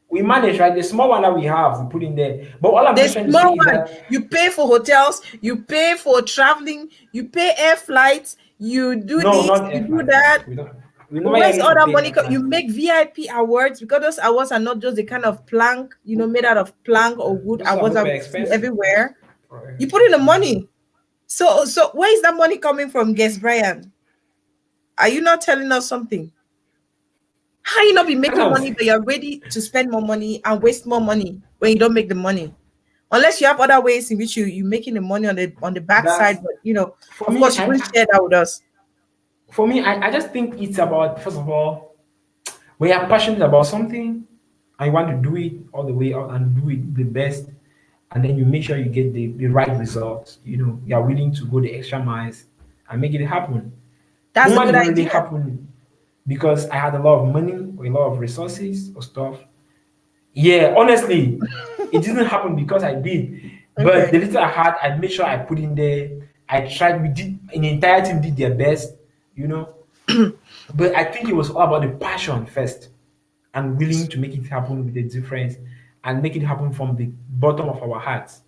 We manage, right? The small one that we have, we put in there. But all I'm trying to say is that you pay for hotels, you pay for traveling, you pay air flights, you do that. Where's all that money? You make VIP awards because those awards are not just the kind of plank, made out of plank or wood. Awards are everywhere. You put in the money. So where is that money coming from, Guest Brian? Are you not telling us something? How you not be making money, but you're ready to spend more money and waste more money when you don't make the money? Unless you have other ways in which you're making the money on the backside, but of course you will share that with us. For me, I just think it's about, first of all, when you're passionate about something and you want to do it all the way out and do it the best, and then you make sure you get the right results. You are willing to go the extra miles and make it happen. That's a good idea. Happen because I had a lot of money or a lot of resources or stuff. Yeah, honestly, it didn't happen because I did. But the little I had, I made sure I put in there. I tried. We did. An entire team did their best. But I think it was all about the passion first and willing to make it happen with the difference and make it happen from the bottom of our hearts.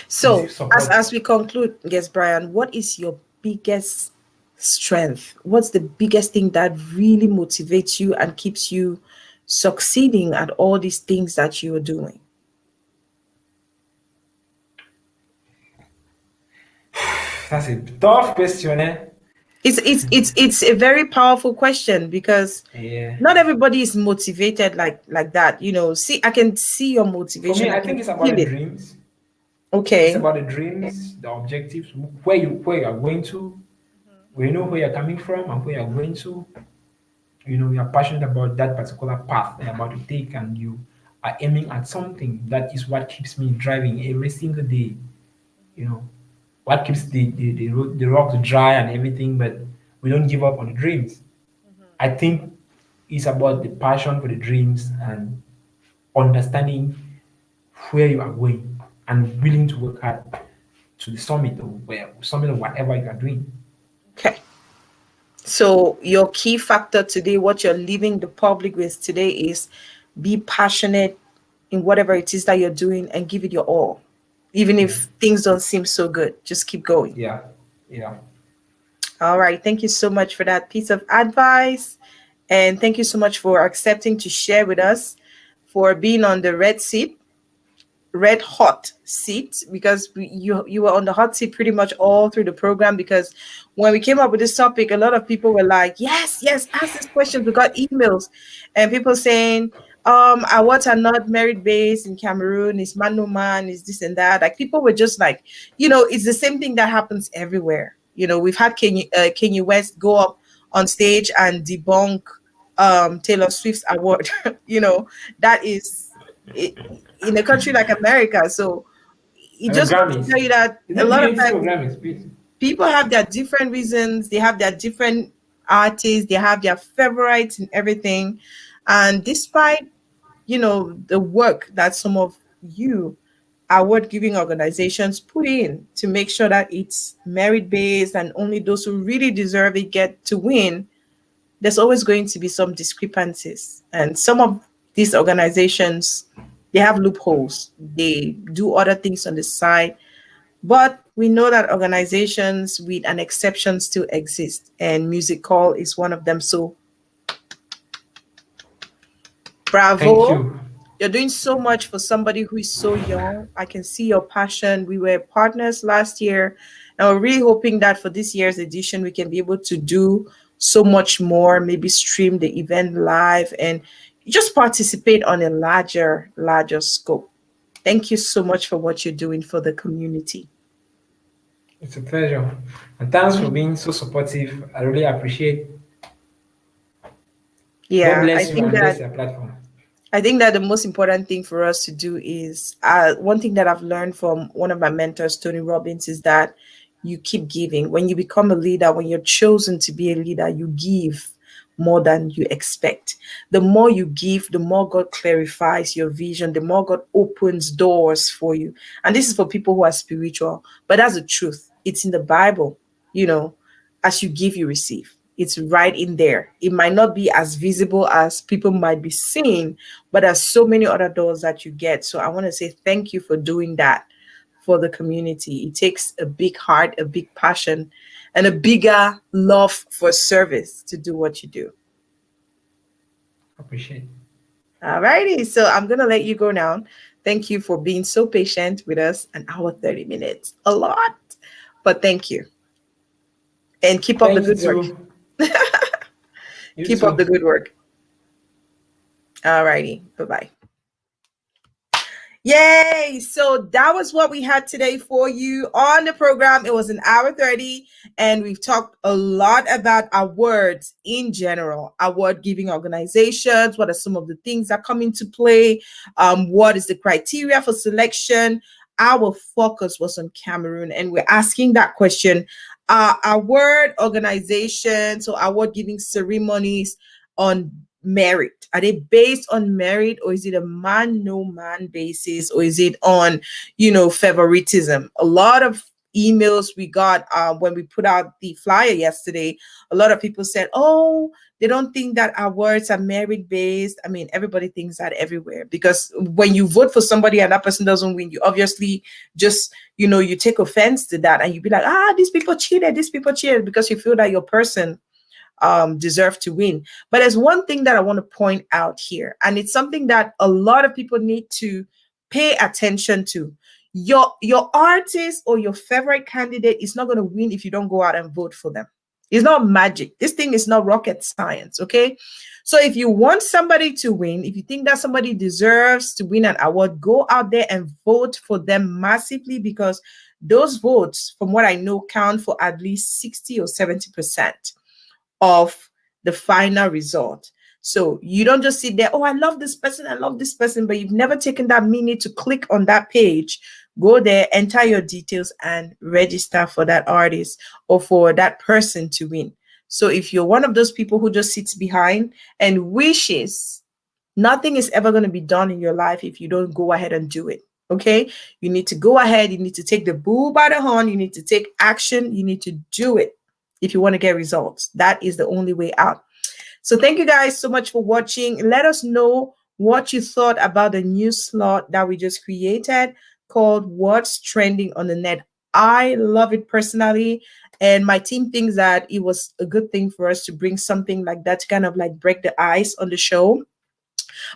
So as we conclude, Guest Brian, what is your biggest strength? What's the biggest thing that really motivates you and keeps you succeeding at all these things that you are doing? That's a tough question, eh? It's a very powerful question because not everybody is motivated like that. I can see your motivation. For me, I think it's about the dreams. Okay. It's about the dreams, the objectives, where you are going to. We know where you're coming from and where you're going to. You're passionate about that particular path that you're about to take, and you are aiming at something. That is what keeps me driving every single day. What keeps the rocks dry and everything, but we don't give up on the dreams. I think it's about the passion for the dreams and understanding where you are going and willing to work hard to the summit of whatever you are doing. Okay. So your key factor today, what you're leaving the public with today, is be passionate in whatever it is that you're doing and give it your all. Even if things don't seem so good, just keep going. Yeah. All right. Thank you so much for that piece of advice. And thank you so much for accepting to share with us, for being on the red hot seat, because you were on the hot seat pretty much all through the program, because when we came up with this topic, a lot of people were like, yes, ask this question. We got emails and people saying, Awards are not merit based in Cameroon. It's man no man. It's this and that. Like people were just like, it's the same thing that happens everywhere. We've had Kanye West go up on stage and debunk Taylor Swift's award. That is it, in a country like America. So it just wants to tell you that a lot of times people have their different reasons. They have their different artists. They have their favorites and everything. And despite the work that some of you award giving organizations put in to make sure that it's merit based and only those who really deserve it get to win, there's always going to be some discrepancies. And some of these organizations, they have loopholes. They do other things on the side. But we know that organizations with an exception still exist. And MUZIKOL is one of them. So bravo. Thank you. You're doing so much for somebody who is so young. I can see your passion. We were partners last year, and we're really hoping that for this year's edition, we can be able to do so much more, maybe stream the event live and just participate on a larger scope. Thank you so much for what you're doing for the community. It's a pleasure. And thanks for being so supportive. I really appreciate. Yeah, God bless you and bless your platform. I think that the most important thing for us to do is one thing that I've learned from one of my mentors, Tony Robbins, is that you keep giving. When you become a leader, when you're chosen to be a leader, you give more than you expect. The more you give, the more God clarifies your vision, the more God opens doors for you. And this is for people who are spiritual, but that's the truth. It's in the Bible, as you give, you receive. It's right in there. It might not be as visible as people might be seeing, but there's so many other doors that you get. So I want to say thank you for doing that for the community. It takes a big heart, a big passion, and a bigger love for service to do what you do. Appreciate it. All righty. So I'm going to let you go now. Thank you for being so patient with us. An hour, 30 minutes. A lot, but thank you. And keep up the good work. Keep up the good work. All righty. Bye-bye. Yay! So that was what we had today for you on the program. It was an hour 30, and we've talked a lot about awards in general, award giving organizations. What are some of the things that come into play? What is the criteria for selection? Our focus was on Cameroon, and we're asking that question. Award organizations or award giving ceremonies on merit, are they based on merit, or is it a man no man basis, or is it on favoritism? A lot of emails we got when we put out the flyer yesterday, a lot of people said, oh, they don't think that awards are merit based. I mean, everybody thinks that everywhere, because when you vote for somebody and that person doesn't win, you obviously just you take offense to that, and you be like, these people cheated, because you feel that your person deserve to win. But there's one thing that I want to point out here, and it's something that a lot of people need to pay attention to. Your artist or your favorite candidate is not going to win if you don't go out and vote for them. It's not magic. This thing is not rocket science, okay? So if you want somebody to win, if you think that somebody deserves to win an award, go out there and vote for them massively, because those votes, from what I know, count for at least 60 or 70% of the final result. So you don't just sit there, oh, I love this person, but you've never taken that minute to click on that page, go there, enter your details, and register for that artist or for that person to win. So if you're one of those people who just sits behind and wishes, nothing is ever going to be done in your life if you don't go ahead and do it. Okay, you need to go ahead, you need to take the bull by the horn, you need to take action, you need to do it if you want to get results. That is the only way out. So thank you guys so much for watching. Let us know what you thought about the new slot that we just created called What's Trending on the Net. I love it personally, and my team thinks that it was a good thing for us to bring something like that to kind of like break the ice on the show.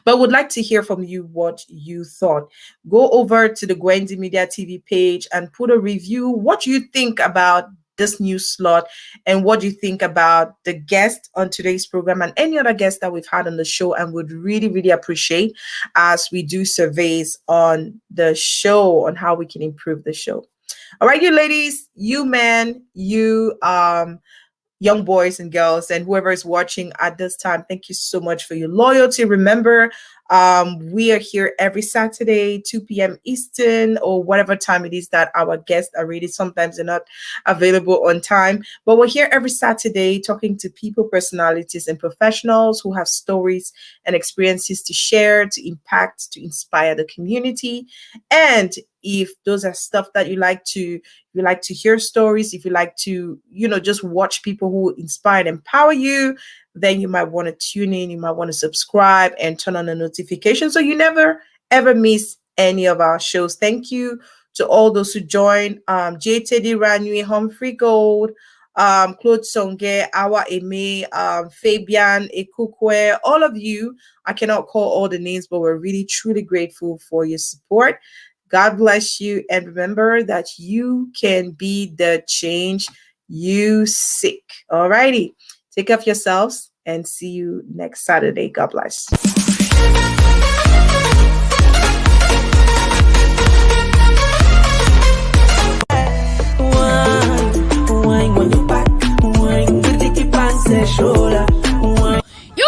But would like to hear from you what you thought. Go over to the Gwendy Media TV page and put a review. What you think about this new slot and what you think about the guest on today's program and any other guests that we've had on the show, and would really, really appreciate as we do surveys on the show on how we can improve the show. All right, you ladies, you men, you young boys and girls, and whoever is watching at this time, thank you so much for your loyalty. Remember, we are here every Saturday, 2 p.m. Eastern, or whatever time it is that our guests are ready. Sometimes they're not available on time, but we're here every Saturday talking to people, personalities, and professionals who have stories and experiences to share, to impact, to inspire the community. And if those are stuff that you like to hear stories, if you like to, just watch people who inspire and empower you, then you might want to tune in, you might want to subscribe and turn on the notification so you never ever miss any of our shows. Thank you to all those who joined. J.T.D. Ranui, Humphrey Gold, Claude Songe, Awa Eme, Fabian Ekukwe, all of you. I cannot call all the names, but we're really truly grateful for your support. God bless you, and remember that you can be the change you seek. All righty. Take care of yourselves and see you next Saturday. God bless. Wine when you back, wine, pretty keep on say shoulder.